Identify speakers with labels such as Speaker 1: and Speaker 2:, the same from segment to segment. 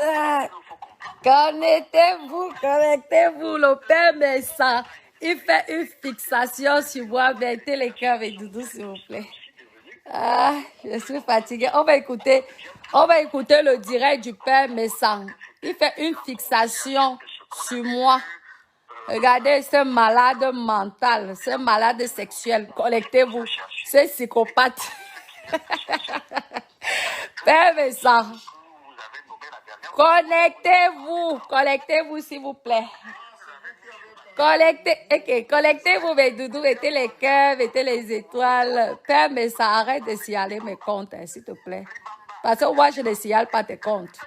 Speaker 1: Ah, connectez-vous, connectez-vous. Le père Messa, il fait une fixation sur moi. Mettez les cœurs avec Doudou, s'il vous plaît. Ah, je suis fatiguée. On va écouter le direct du père Messa. Il fait une fixation sur moi. Regardez ce malade mental, ce malade sexuel. Connectez-vous, ce psychopathe. Père Messa. Connectez-vous s'il vous plaît. Connectez-vous mes doudous, mettez les cœurs, mettez les étoiles. Père, mais ça arrête de signaler mes comptes, hein, s'il te plaît. Parce que moi, je ne signale pas tes comptes.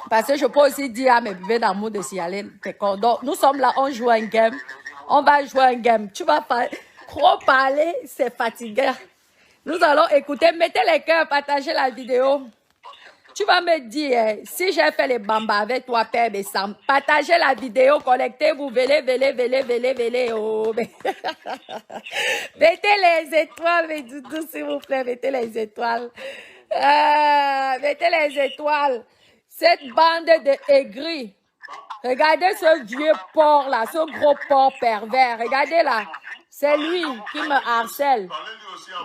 Speaker 1: Parce que je peux aussi dire à mes bébés d'amour de signaler tes comptes. Donc, nous sommes là, on joue un game. On va jouer un game. Tu vas pas trop parler, c'est fatigant. Nous allons écouter, mettez les cœurs, partagez la vidéo. Tu vas me dire, si j'ai fait les bambas avec toi, Père Bessam, partagez la vidéo, connectez-vous, venez, oh. Mettez les étoiles, mes doudous, s'il vous plaît, mettez les étoiles. Mettez les étoiles. Cette bande de aigris. Regardez ce vieux porc là, ce gros porc pervers. Regardez là. C'est lui qui me harcèle.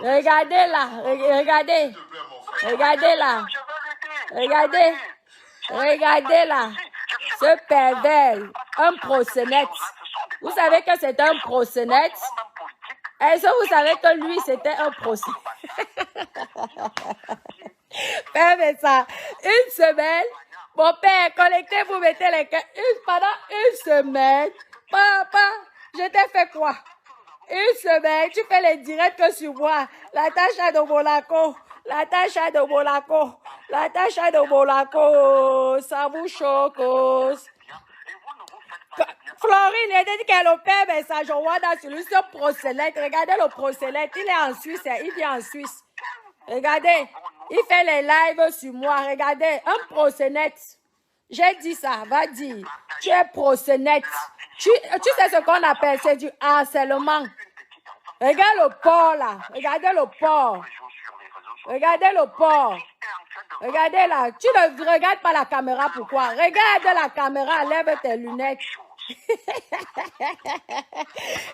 Speaker 1: Regardez là, regardez. Regardez là. Regardez là. Ce pervers, un prosénète. Vous savez que c'est un prosénète? Est-ce que vous savez que lui, c'était un prosénète? Père, mais ça, une semaine, mon père, connectez-vous, mettez les cœurs. Pendant une semaine, papa, je t'ai fait quoi? Une semaine, tu fais les directs que sur moi. La Tacha de Monaco. La Tacha de Monaco. La Tacha de Monaco. Ça vous choque. Florine, elle dit qu'elle opère, mais ça, je vois dans celui, ce prosélyte. Regardez le prosélyte. Il est en Suisse, il vient en Suisse. Regardez, il fait les lives sur moi. Regardez, un prosélyte. J'ai dit ça, va dire. Tu es prosélyte. Tu sais ce qu'on appelle, c'est du harcèlement. Regarde le porc là. Regardez le porc. Regardez le porc. Regardez là. Tu ne regardes pas la caméra, pourquoi? Regarde la caméra, lève tes lunettes. Je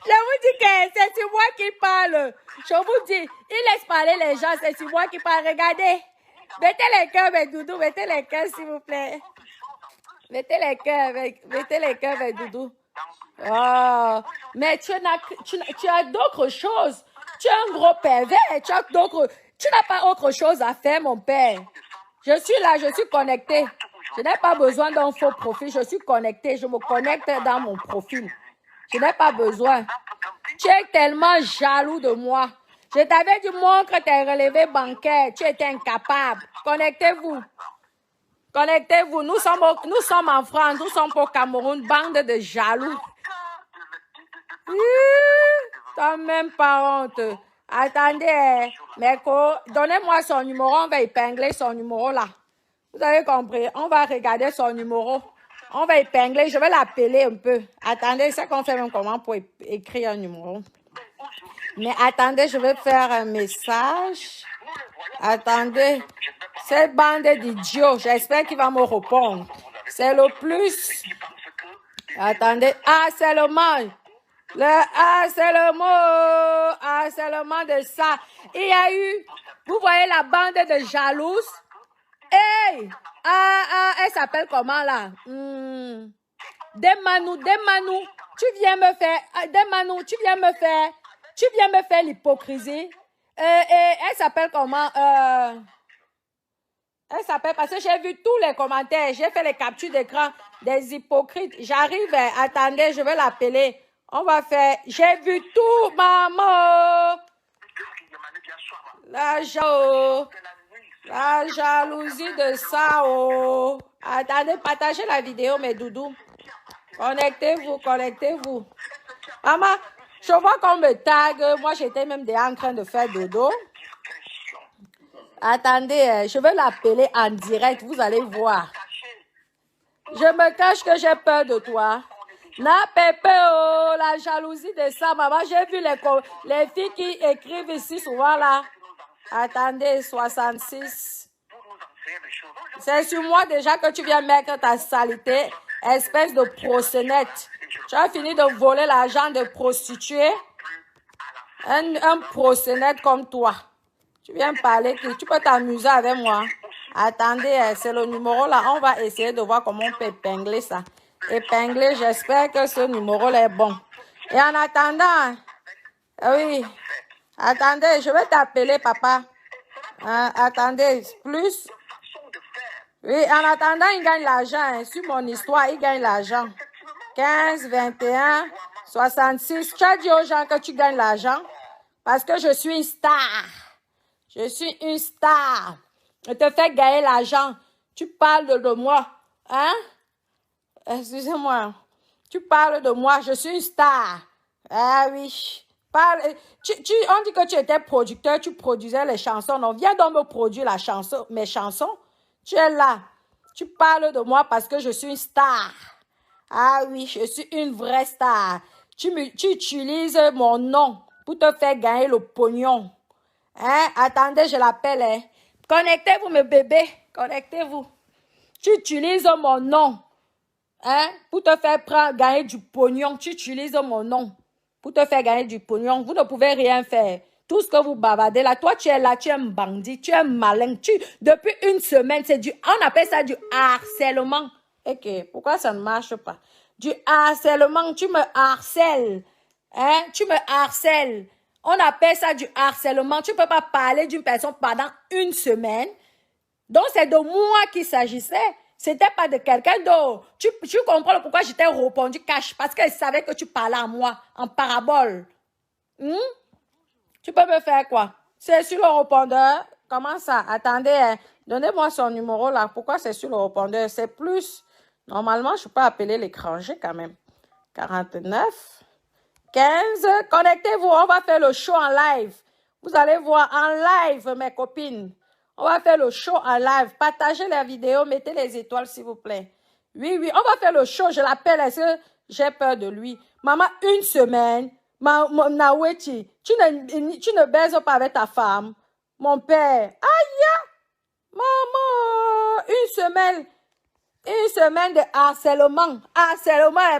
Speaker 1: vous dis que c'est sur moi qui parle. Je vous dis, il laisse parler les gens, c'est sur moi qui parle. Regardez. Mettez les cœurs, mes doudous. Mettez les cœurs, s'il vous plaît. Mettez les cœurs, mes doudous. Oh, mais tu as d'autres choses. Tu es un gros pervers. Tu n'as pas autre chose à faire, mon père. Je suis là, je suis connecté. Je n'ai pas besoin d'un faux profil. Je suis connecté. Je me connecte dans mon profil. Je n'ai pas besoin. Tu es tellement jaloux de moi. Je t'avais dit, montre tes relevés bancaires. Tu étais incapable. Connectez-vous. Connectez-vous. Nous sommes en France. Nous sommes au Cameroun. Bande de jaloux. T'as même pas honte. Attendez, Meko, donnez-moi son numéro, on va épingler son numéro là. Vous avez compris? On va regarder son numéro. On va épingler, je vais l'appeler un peu. Attendez, c'est qu'on fait même comment pour écrire un numéro. Mais attendez, je vais faire un message. Attendez, cette bande d'idiots, j'espère qu'il va me répondre. C'est le plus. Attendez, harcèlement. C'est le de ça. Il y a eu, vous voyez la bande de jalouses. Hey! Elle s'appelle comment là? Demanou, tu viens me faire, tu viens me faire l'hypocrisie. Elle s'appelle comment? Elle s'appelle, parce que j'ai vu tous les commentaires, j'ai fait les captures d'écran des hypocrites. J'arrive, attendez, je vais l'appeler. On va faire, j'ai vu tout, maman. La jalousie de ça, oh. Attendez, partagez la vidéo, mes doudous. Connectez-vous. Maman, je vois qu'on me tag. Moi, j'étais même déjà en train de faire dodo. Attendez, je vais l'appeler en direct, vous allez voir. Je me cache que j'ai peur de toi. Na Pépé, oh, la jalousie de ça, maman. J'ai vu les filles qui écrivent ici souvent là. Attendez, 66. C'est sur moi déjà que tu viens mettre ta saleté, espèce de prosénète. Tu as fini de voler l'argent de prostituée. Un prosénète comme toi. Tu viens parler, tu peux t'amuser avec moi. Attendez, c'est le numéro là. On va essayer de voir comment on peut épingler ça. Épingler, j'espère que ce numéro là est bon. Et en attendant, oui, attendez, je vais t'appeler papa. Attendez, plus. Oui, en attendant, il gagne l'argent. Sur mon histoire, il gagne l'argent. 15, 21, 66. Tu as dit aux gens que tu gagnes l'argent parce que je suis une star. Je suis une star. Je te fais gagner l'argent. Tu parles de moi. Hein? Excusez-moi. Tu parles de moi. Je suis une star. Ah oui. On dit que tu étais producteur. Tu produisais les chansons. Non, viens donc me produire mes chansons. Tu es là. Tu parles de moi parce que je suis une star. Ah oui, je suis une vraie star. Tu utilises mon nom pour te faire gagner le pognon. Hein? Attendez, je l'appelle. Hein? Connectez-vous, mes bébés. Connectez-vous. Tu utilises mon nom. Hein? Pour te faire gagner du pognon. Tu utilises mon nom. Pour te faire gagner du pognon. Vous ne pouvez rien faire. Tout ce que vous bavardez là. Toi, tu es là. Tu es un bandit. Tu es un malin. Depuis une semaine, on appelle ça du harcèlement. Ok. Pourquoi ça ne marche pas? Du harcèlement. Tu me harcèles. Hein? Tu me harcèles. On appelle ça du harcèlement. Tu ne peux pas parler d'une personne pendant une semaine. Donc, c'est de moi qu'il s'agissait. C'était pas de quelqu'un d'autre. Tu comprends pourquoi j'étais répondu cash. Parce qu'elle savait que tu parlais à moi en parabole. Tu peux me faire quoi? C'est sur le répondeur. Comment ça? Attendez, hein. Donnez-moi son numéro là. Pourquoi c'est sur le répondeur? C'est plus. Normalement, je peux appeler l'étranger quand même. 49. 15, connectez-vous, on va faire le show en live. Vous allez voir en live, mes copines. On va faire le show en live. Partagez la vidéo, mettez les étoiles, s'il vous plaît. Oui, oui, on va faire le show. Je l'appelle, est-ce que j'ai peur de lui? Maman, une semaine, Naweti, tu ne baises pas avec ta femme. Mon père, aïe, maman, une semaine de harcèlement. Harcèlement.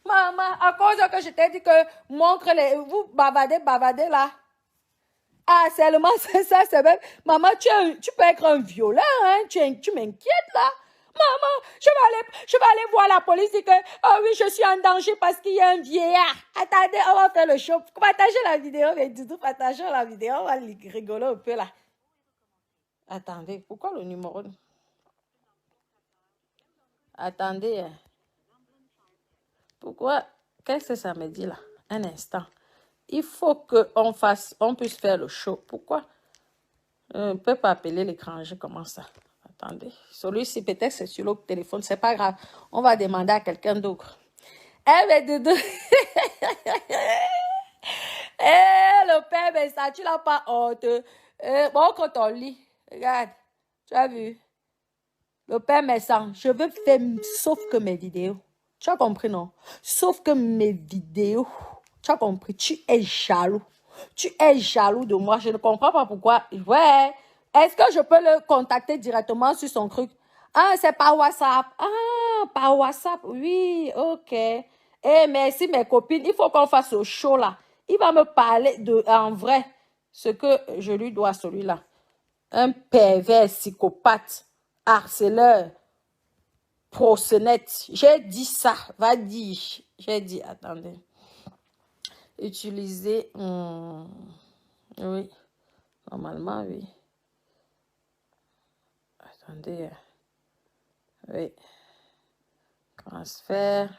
Speaker 1: Maman, à cause que je t'ai dit que vous bavardez là. Ah, seulement, c'est ça, c'est même. Maman, tu peux être un violent, hein? Tu m'inquiètes là. Maman, je vais aller voir la police et que, oh oui, je suis en danger parce qu'il y a un vieillard. Attendez, on va faire le show. Partagez la vidéo, mais Doudou, partagez la vidéo, on va rigoler un peu là. Attendez, pourquoi le numéro? Attendez. Pourquoi? Qu'est-ce que ça me dit là? Un instant. Il faut qu'on puisse faire le show. Pourquoi? On ne peut pas appeler l'étranger. Comment ça? Attendez. Celui-ci, peut-être, c'est sur le téléphone. C'est pas grave. On va demander à quelqu'un d'autre. Eh, mais Doudou. Le père, mais ça, tu l'as pas honte. Bon, quand on lit, regarde. Tu as vu? Le père, mais ça, je veux faire sauf que mes vidéos. Tu as compris, non? Sauf que mes vidéos, tu as compris, tu es jaloux. Tu es jaloux de moi. Je ne comprends pas pourquoi. Ouais. Est-ce que je peux le contacter directement sur son truc? Ah, c'est par WhatsApp. Ah, par WhatsApp. Oui, ok. Eh, merci mes copines. Il faut qu'on fasse au show là. Il va me parler en vrai ce que je lui dois, celui-là. Un pervers, psychopathe, harceleur. Prosénète. J'ai dit ça. Va dire. J'ai dit, attendez. Utiliser. Oui. Normalement, oui. Attendez. Oui. Transfert.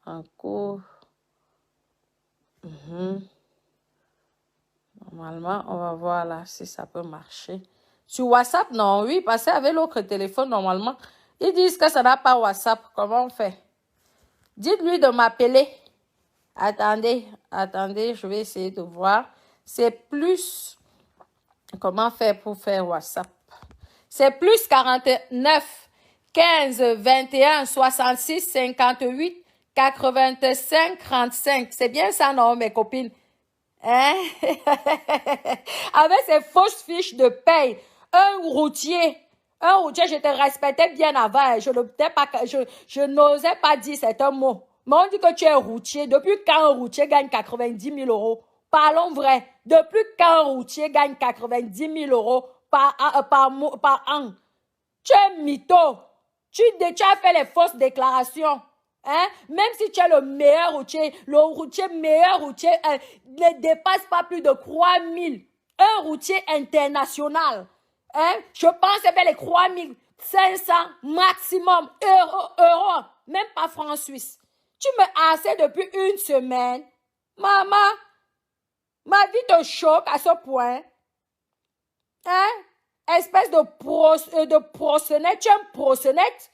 Speaker 1: En cours. Normalement, on va voir là si ça peut marcher. Sur WhatsApp, non. Oui, parce qu'avec l'autre téléphone, normalement. Ils disent que ça n'a pas WhatsApp. Comment on fait? Dites-lui de m'appeler. Attendez, je vais essayer de voir. C'est plus... Comment faire pour faire WhatsApp? C'est plus 49, 15, 21, 66, 58, 85, 35. C'est bien ça, non, mes copines? Hein? Avec ces fausses fiches de paye. Un routier Un routier, je te respectais bien avant. Je n'osais pas dire certains mots. Mais on dit que tu es routier. Depuis quand un routier gagne 90 000 euros? Parlons vrai. Depuis quand un routier gagne 90 000 euros par an? Tu es mytho. Tu as fait les fausses déclarations. Hein? Même si tu es le meilleur routier, meilleur routier ne dépasse pas plus de 3 000. Un routier international. Hein? Je pense vers les 3 500 maximum euros. Même pas francs suisses. Tu me harcèles depuis une semaine. Maman, ma vie te choque à ce point. Hein? Espèce de prosénète. Tu es un prosénète.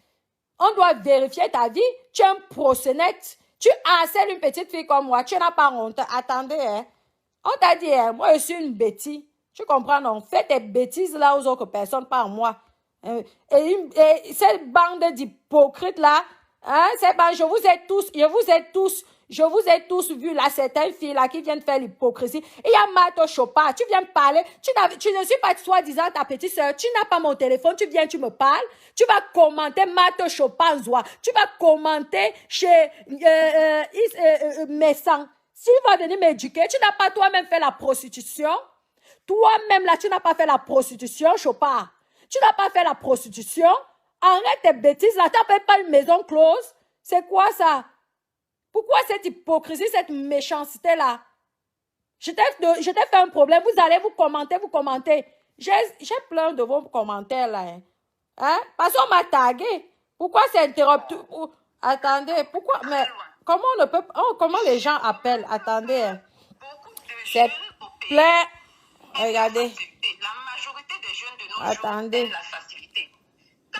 Speaker 1: On doit vérifier ta vie. Tu es un prosénète. Tu harcèles une petite fille comme moi. Tu n'as pas honte. Attendez, hein. On t'a dit, hein, moi je suis une bêtise. Tu comprends, non? Fais tes bêtises là aux autres personnes, pas à moi. Et cette bande d'hypocrites là, hein, je vous ai tous vu là, certaines filles là qui viennent faire l'hypocrisie. Il y a Mato Chopin, tu viens me parler, tu ne suis pas soi-disant ta petite soeur, tu n'as pas mon téléphone, tu viens, tu me parles, tu vas commenter Mato Chopin Zoua, tu vas commenter chez Messan. S'il va venir m'éduquer, tu n'as pas toi-même fait la prostitution. Toi-même là, tu n'as pas fait la prostitution, Chopin. Tu n'as pas fait la prostitution. Arrête tes bêtises là, tu n'as pas une maison close. C'est quoi ça? Pourquoi cette hypocrisie, cette méchanceté là? Je t'ai fait un problème, vous allez vous commenter. J'ai plein de vos commentaires là. Hein? Parce qu'on m'a tagué. Pourquoi c'est interrompu? Attendez, pourquoi? Mais comment on ne peut pas... Oh, comment les gens appellent? Attendez. Hein. C'est plein... Regardez.
Speaker 2: La majorité des jeunes de nos
Speaker 1: Attendez.
Speaker 2: jours aiment la facilité.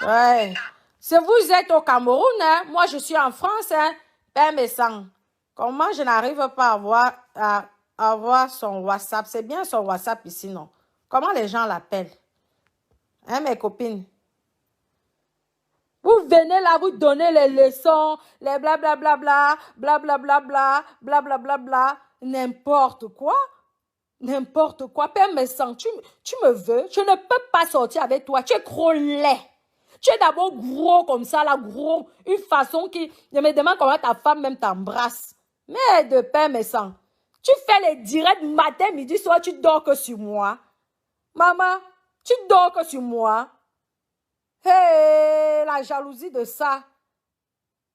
Speaker 1: Ouais. Si vous êtes au Cameroun, hein, moi je suis en France, hein, Père Messan. Comment je n'arrive pas à avoir son WhatsApp? C'est bien son WhatsApp ici, non? Comment les gens l'appellent? Hein, mes copines? Vous venez là, vous donnez les leçons, les blablabla, blablabla, blablabla, n'importe quoi. N'importe quoi. Père Messan, tu me veux? Je ne peux pas sortir avec toi. Tu es trop laid. Tu es d'abord gros comme ça, là, gros. Une façon qui... Je me demande comment ta femme même t'embrasse. Mais de Père Messan, tu fais les directs matin, midi, soir, tu dors que sur moi. Maman, tu dors que sur moi. Hé, la jalousie de ça.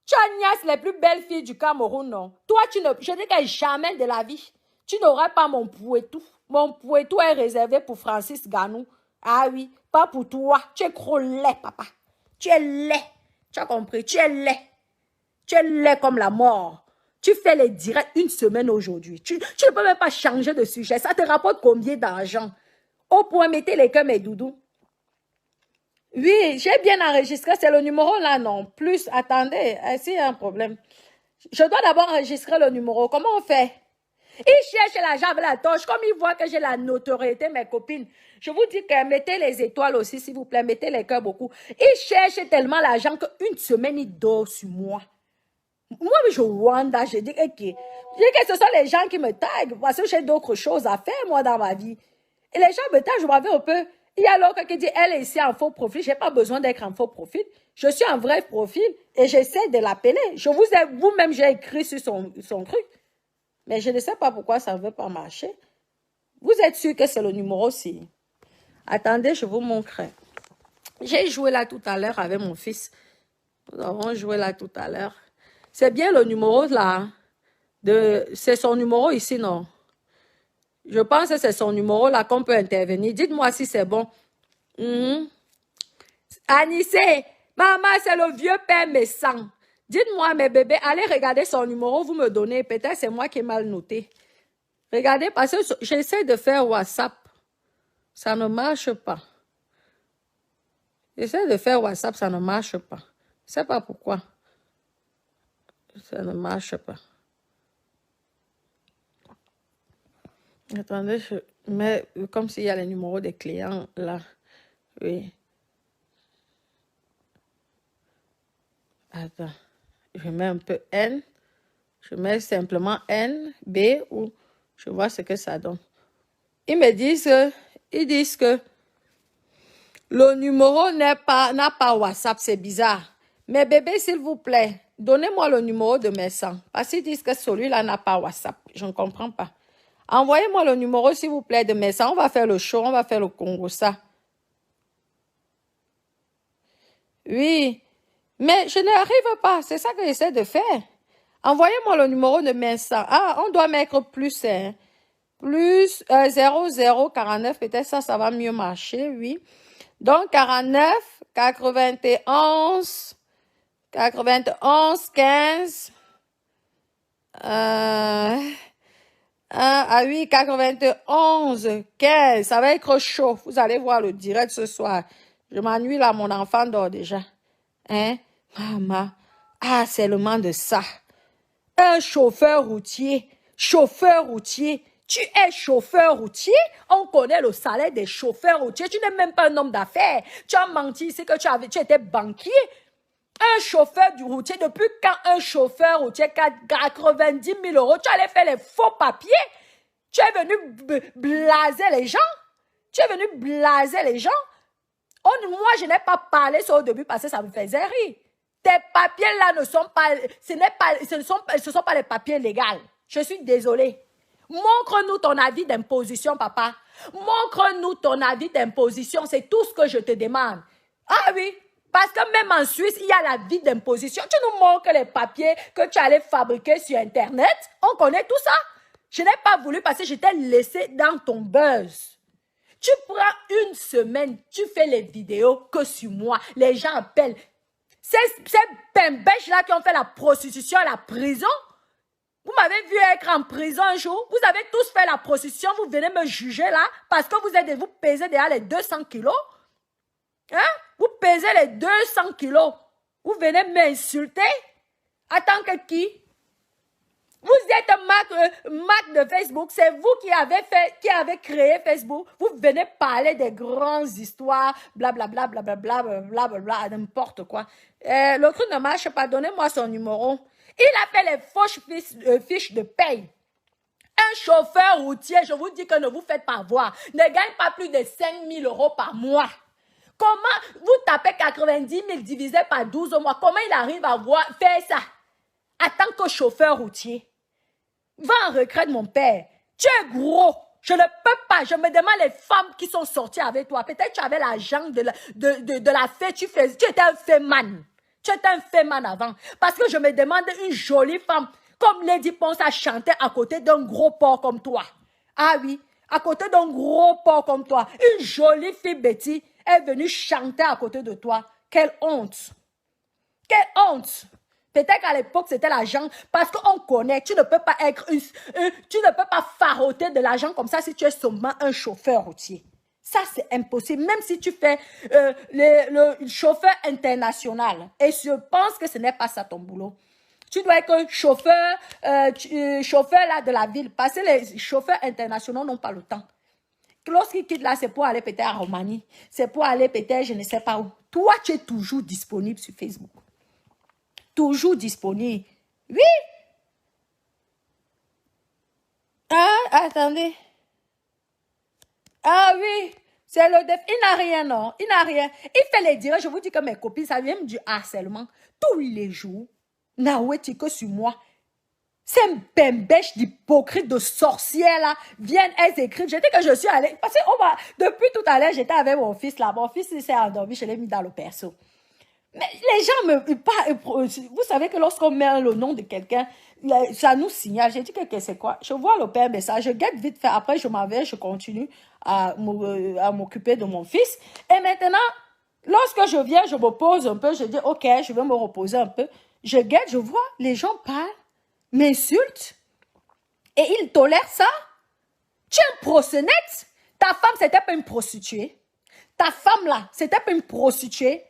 Speaker 1: Tu agnesses les plus belles filles du Cameroun, non? Toi, je dis que jamais de la vie. Tu n'auras pas mon pouetou. Mon pouetou est réservé pour Francis Ganou. Ah oui, pas pour toi. Tu es trop laid, papa. Tu es laid. Tu as compris? Tu es laid. Tu es laid comme la mort. Tu fais les directs une semaine aujourd'hui. Tu ne peux même pas changer de sujet. Ça te rapporte combien d'argent? Au point, mettez les cœurs, mes doudous. Oui, j'ai bien enregistré. C'est le numéro là, non? Plus, attendez. S'il y a un problème. Je dois d'abord enregistrer le numéro. Comment on fait? Ils cherchent l'argent avec la torche. Comme ils voient que j'ai la notoriété, mes copines. Je vous dis que mettez les étoiles aussi, s'il vous plaît. Mettez les cœurs beaucoup. Ils cherchent tellement l'argent qu'une semaine, ils dorment sur moi. Moi, je wanda. Je dis que ce sont les gens qui me taguent. Parce que j'ai d'autres choses à faire, moi, dans ma vie. Et les gens me taguent, je m'avais un peu... Il y a l'autre qui dit, elle est ici en faux profil. Je n'ai pas besoin d'être en faux profil. Je suis en vrai profil et j'essaie de l'appeler. Vous-même, j'ai écrit sur son truc. Mais je ne sais pas pourquoi ça ne veut pas marcher. Vous êtes sûr que c'est le numéro aussi? Attendez, je vous montrerai. J'ai joué là tout à l'heure avec mon fils. Nous avons joué là tout à l'heure. C'est bien le numéro là. C'est son numéro ici, non? Je pense que c'est son numéro là qu'on peut intervenir. Dites-moi si c'est bon. Anissé, maman, c'est le vieux Père Messan. Dites-moi, mes bébés, allez regarder son numéro, vous me donnez. Peut-être c'est moi qui ai mal noté. Regardez, parce que j'essaie de faire WhatsApp. Ça ne marche pas. J'essaie de faire WhatsApp, ça ne marche pas. Je ne sais pas pourquoi. Ça ne marche pas. Attendez, je mets comme s'il y a les numéros des clients là. Oui. Attends. Je mets un peu N. Je mets simplement N, B, ou je vois ce que ça donne. Ils disent que Le numéro n'a pas WhatsApp, c'est bizarre. Mais bébé, s'il vous plaît, donnez-moi le numéro de mes sangs. Parce qu'ils disent que celui-là n'a pas WhatsApp. Je ne comprends pas. Envoyez-moi le numéro, s'il vous plaît, de mes sangs. On va faire le show, on va faire le Congo, ça. Oui, mais je n'arrive pas. C'est ça que j'essaie de faire. Envoyez-moi le numéro de mes sangs. Ah, on doit mettre plus, hein. Plus 0049, peut-être ça va mieux marcher, oui. Donc, 49, 91, 15, oui, 91, 15, ça va être chaud. Vous allez voir le direct ce soir. Je m'ennuie là, mon enfant dort déjà. Hein, maman, seulement de ça. Un chauffeur routier, tu es chauffeur routier, on connaît le salaire des chauffeurs routiers, tu n'es même pas un homme d'affaires, tu as menti, c'est que tu étais banquier. Un chauffeur du routier, depuis quand un chauffeur routier 90 000 euros, tu allais faire les faux papiers, tu es venu blaser les gens, moi je n'ai pas parlé ça au début parce que ça me faisait rire. Tes papiers là ne sont pas, ce sont pas les papiers légaux. Je suis désolée. Montre-nous ton avis d'imposition, papa. Montre-nous ton avis d'imposition. C'est tout ce que je te demande. Ah oui, parce que même en Suisse, il y a l'avis d'imposition. Tu nous montres les papiers que tu allais fabriquer sur Internet. On connaît tout ça. Je n'ai pas voulu parce que je t'ai laissé dans ton buzz. Tu prends une semaine, tu fais les vidéos que sur moi. Les gens appellent. Ces pimbèches-là qui ont fait la prostitution à la prison, vous m'avez vu être en prison un jour, vous avez tous fait la prostitution, vous venez me juger là, parce que vous pesez déjà les 200 kilos. Hein? Vous pesez les 200 kilos. Vous venez m'insulter? En tant que qui? Vous êtes Mac de Facebook, c'est vous qui avez créé Facebook. Vous venez parler des grandes histoires, blablabla, blablabla, blablabla, n'importe quoi. Le truc ne marche pas, donnez-moi son numéro. Il a fait les fausses fiches de paye. Un chauffeur routier, je vous dis que ne vous faites pas voir, ne gagne pas plus de 5 000 euros par mois. Comment vous tapez 90 000 divisé par 12 mois, comment il arrive à faire ça? En tant que chauffeur routier. Va en retraite, mon père. Tu es gros. Je ne peux pas. Je me demande les femmes qui sont sorties avec toi. Peut-être tu avais l'argent de la fête. Tu étais un féman. Tu étais un féman avant. Parce que je me demande une jolie femme comme Lady Ponce à chanter à côté d'un gros porc comme toi. Ah oui, à côté d'un gros porc comme toi. Une jolie fille Betty est venue chanter à côté de toi. Quelle honte. Quelle honte. Peut-être qu'à l'époque, c'était l'argent, parce qu'on connaît, tu ne peux pas être tu ne peux pas faroter de l'argent comme ça si tu es seulement un chauffeur routier. Ça, c'est impossible, même si tu fais le chauffeur international. Et je pense que ce n'est pas ça ton boulot. Tu dois être chauffeur, chauffeur là de la ville, parce que les chauffeurs internationaux n'ont pas le temps. Lorsqu'ils quittent là, c'est pour aller peut-être à Roumanie, c'est pour aller peut-être je ne sais pas où. Toi, tu es toujours disponible sur Facebook. Toujours disponible. Oui. Ah, attendez. Ah oui. C'est le def. Il n'a rien, non. Il n'a rien. Il fait les directs. Je vous dis que mes copines, ça vient du harcèlement. Tous les jours. Naoué, que sur moi. Ces bembèches d'hypocrites, de sorcières là, viennent, elles écrivent. J'ai dit que je suis allée. Parce que depuis tout à l'heure, j'étais avec mon fils là. Mon fils, il s'est endormi. Je l'ai mis dans le perso. Mais les gens vous savez que lorsqu'on met le nom de quelqu'un, ça nous signale. J'ai dit que c'est quoi? Je vois le père message, je guette vite fait. Après, je m'en vais, je continue à m'occuper de mon fils. Et maintenant, lorsque je viens, je me pose un peu, je dis, ok, je vais me reposer un peu. Je guette, je vois, les gens parlent, m'insultent, et ils tolèrent ça. Tu es un proxénète. Ta femme, c'était pas une prostituée. Ta femme là, c'était pas une prostituée.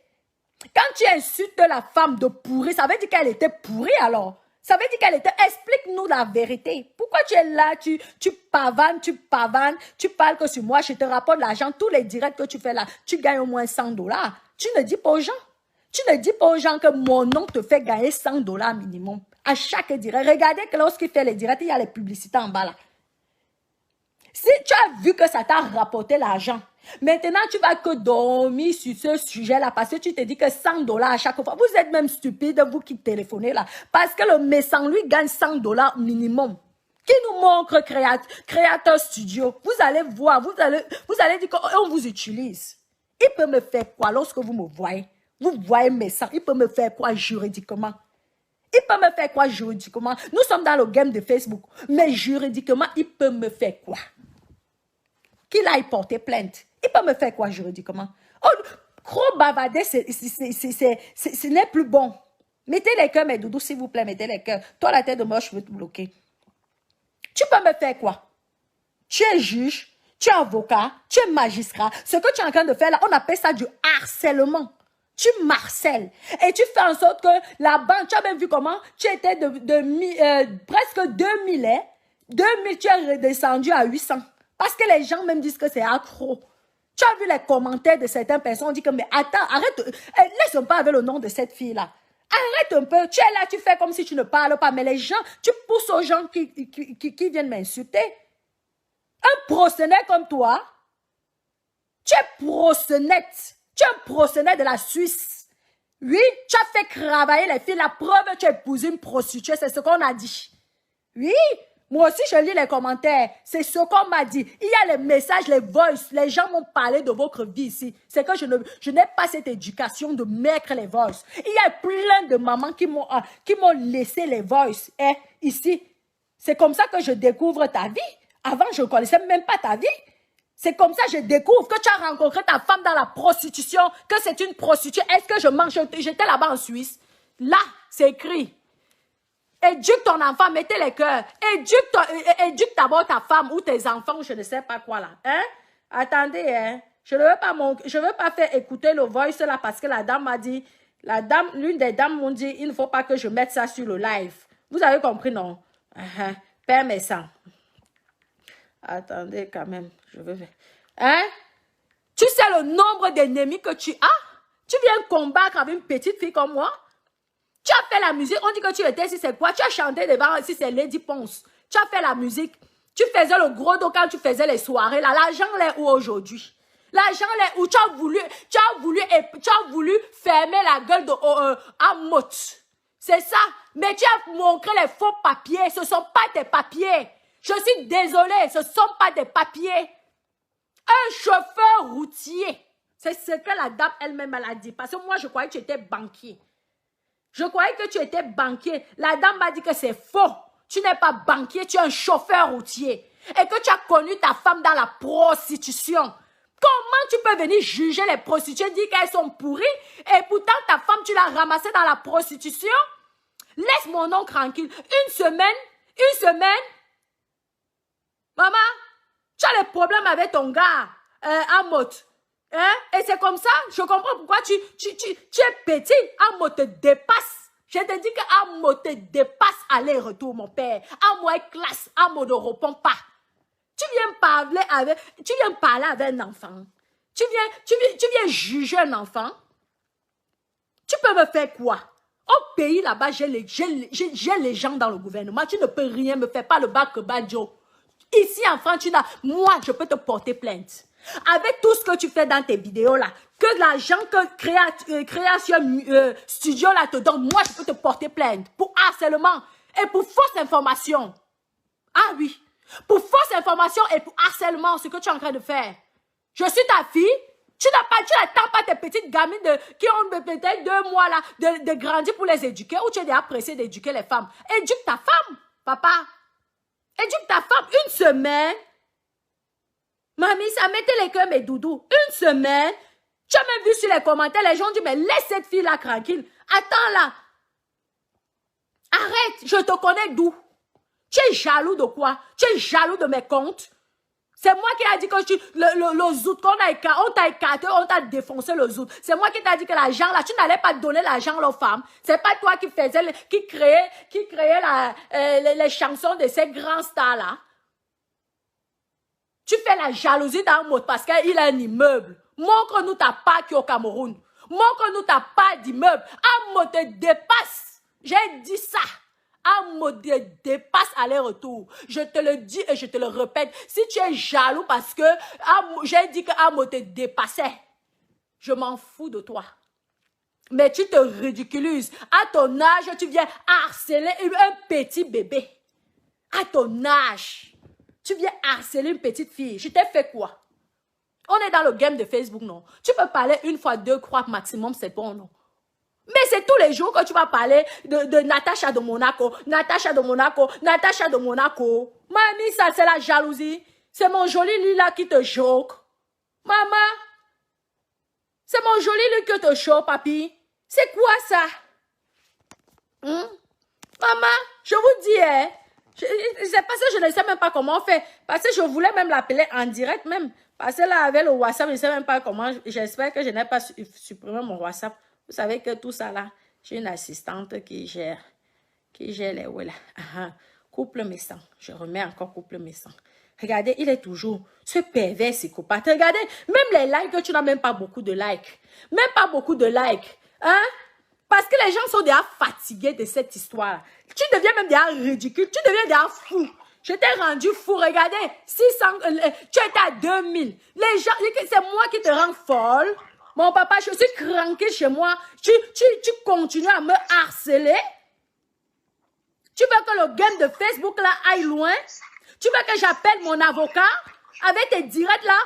Speaker 1: Quand tu insultes la femme de pourrie, ça veut dire qu'elle était pourrie alors. Ça veut dire qu'elle était... Explique-nous la vérité. Pourquoi tu es là, tu pavanes, tu parles que sur moi, je te rapporte l'argent, tous les directs que tu fais là, tu gagnes au moins 100 $. Tu ne dis pas aux gens. Tu ne dis pas aux gens que mon nom te fait gagner 100 $ minimum. À chaque direct. Regardez que lorsqu'il fait les directs, il y a les publicités en bas là. Si tu as vu que ça t'a rapporté l'argent, maintenant tu vas que dormir sur ce sujet-là parce que tu te dis que 100 $ à chaque fois. Vous êtes même stupide, vous qui téléphonez là. Parce que le médecin, lui, gagne 100 $ minimum. Qui nous montre créateur studio? Vous allez voir, vous allez dire qu'on vous utilise. Il peut me faire quoi lorsque vous me voyez? Vous voyez médecin, il peut me faire quoi juridiquement? Il peut me faire quoi juridiquement? Nous sommes dans le game de Facebook. Mais juridiquement, il peut me faire quoi? Qu'il aille porter plainte. Il peut me faire quoi juridiquement? Oh, trop bavarder, ce n'est plus bon. Mettez les cœurs, mes doudous, s'il vous plaît, mettez les cœurs. Toi, la tête de moi, je veux te bloquer. Tu peux me faire quoi? Tu es juge, tu es avocat, tu es magistrat. Ce que tu es en train de faire là, on appelle ça du harcèlement. Tu marcelles. Et tu fais en sorte que la banque, tu as même vu comment tu étais presque 2000, hein? 2000, tu es redescendu à 800. Parce que les gens même disent que c'est accro. Tu as vu les commentaires de certaines personnes, on dit que, mais attends, arrête, laisse pas avec le nom de cette fille-là. Arrête un peu, tu es là, tu fais comme si tu ne parles pas, mais les gens, tu pousses aux gens qui viennent m'insulter. Un prosénète comme toi, tu es prosénète. Tu es un prosénète de la Suisse. Oui, tu as fait travailler les filles. La preuve, tu as épousé une prostituée, c'est ce qu'on a dit. Oui, moi aussi, je lis les commentaires. C'est ce qu'on m'a dit. Il y a les messages, les voices. Les gens m'ont parlé de votre vie ici. C'est que je n'ai pas cette éducation de mettre les voices. Il y a plein de mamans qui m'ont laissé les voices. Eh, ici, c'est comme ça que je découvre ta vie. Avant, je ne connaissais même pas ta vie. C'est comme ça que je découvre que tu as rencontré ta femme dans la prostitution, que c'est une prostituée. Est-ce que je mange? J'étais là-bas en Suisse. Là, c'est écrit. Éduque ton enfant, mettez les cœurs. Éduque d'abord ta femme ou tes enfants ou je ne sais pas quoi là. Hein? Attendez, hein? Je ne veux pas faire écouter le voice là parce que la dame m'a dit, l'une des dames m'ont dit, il ne faut pas que je mette ça sur le live. Vous avez compris, non? Permets ça. Attendez quand même, je veux... Hein? Tu sais le nombre d'ennemis que tu as? Tu viens combattre avec une petite fille comme moi? Tu as fait la musique, on dit que tu étais ici, c'est quoi? Tu as chanté devant ici, c'est Lady Ponce. Tu as fait la musique. Tu faisais le gros dos quand tu faisais les soirées. Là, l'argent l'est où aujourd'hui? L'argent l'est où? Tu as voulu fermer la gueule de Amot. C'est ça. Mais tu as montré les faux papiers. Ce ne sont pas tes papiers. Je suis désolée, ce ne sont pas des papiers. Un chauffeur routier. C'est ce que la dame elle-même elle a dit. Parce que moi, je croyais que tu étais banquier. Je croyais que tu étais banquier. La dame m'a dit que c'est faux. Tu n'es pas banquier, tu es un chauffeur routier. Et que tu as connu ta femme dans la prostitution. Comment tu peux venir juger les prostituées, dire qu'elles sont pourries, et pourtant ta femme, tu l'as ramassée dans la prostitution? Laisse mon nom tranquille. Une semaine, maman, tu as des problèmes avec ton gars, Amot. Hein? Et c'est comme ça, je comprends pourquoi tu es petit. Amot te dépasse. Je te dis que Amot te dépasse aller-retour, mon père. Amot est classe, Amot ne répond pas. Tu viens parler avec un enfant. Tu viens juger un enfant. Tu peux me faire quoi? Au pays là-bas, j'ai les gens dans le gouvernement. Tu ne peux rien me faire, pas le bac Badjo. Ici en France, moi, je peux te porter plainte. Avec tout ce que tu fais dans tes vidéos là, que l'argent que Création Studio là te donne, moi, je peux te porter plainte pour harcèlement et pour fausse information. Ah oui, pour fausse information et pour harcèlement, ce que tu es en train de faire. Je suis ta fille. Tu n'attends pas tes petites gamines qui ont peut-être 2 mois là, de grandir pour les éduquer, ou tu es déjà pressé d'éduquer les femmes. Éduque ta femme, papa. Éduque ta femme. Une semaine. Mamie, ça mettait les cœurs, mes doudous. Une semaine. Tu as même vu sur les commentaires, les gens disent, mais laisse cette fille-là tranquille. Attends là. Arrête, je te connais d'où? Tu es jaloux de quoi? Tu es jaloux de mes comptes? C'est moi qui ai dit que le zout qu'on a écarté, on t'a écarté, on t'a défoncé le zout. C'est moi qui t'a dit que l'argent là, tu n'allais pas donner l'argent aux femmes. C'est pas toi qui créait les chansons de ces grands stars là. Tu fais la jalousie d'un mot parce qu'il a un immeuble. Montre-nous ta part qui est au Cameroun. Montre-nous ta part d'immeuble. Un mot te dépasse. J'ai dit ça. Amo te dépasse aller-retour. Je te le dis et je te le répète. Si tu es jaloux parce que j'ai dit que Amo te dépassait, je m'en fous de toi. Mais tu te ridiculises. À ton âge, tu viens harceler un petit bébé. À ton âge, tu viens harceler une petite fille. Je t'ai fait quoi? On est dans le game de Facebook, non? Tu peux parler une fois, deux, trois maximum, c'est bon, non? Mais c'est tous les jours que tu vas parler de Natacha de Monaco, Natacha de Monaco, Natacha de Monaco. Mamie, ça c'est la jalousie. C'est mon joli Lila qui te choque. Maman, c'est mon joli Lila qui te choque, papi. C'est quoi ça? Maman, je vous dis, hein, c'est parce que je ne sais même pas comment on fait. Parce que je voulais même l'appeler en direct même. Parce que là, avec le WhatsApp, je ne sais même pas comment. J'espère que je n'ai pas supprimé mon WhatsApp. Vous savez que tout ça là, j'ai une assistante qui gère les voilà. Couple mes sangs. Je remets encore couple mes sangs. Regardez, il est toujours ce pervers psychopathe. Regardez, même les likes, tu n'as même pas beaucoup de likes. Même pas beaucoup de likes. Hein? Parce que les gens sont déjà fatigués de cette histoire. Tu deviens même déjà ridicule. Tu deviens déjà fou. Je t'ai rendu fou. Regardez, 600, tu étais à 2000. Les gens, c'est moi qui te rends folle. Mon papa, je suis cranké chez moi. Tu continues à me harceler. Tu veux que le game de Facebook là aille loin? Tu veux que j'appelle mon avocat avec tes directs là?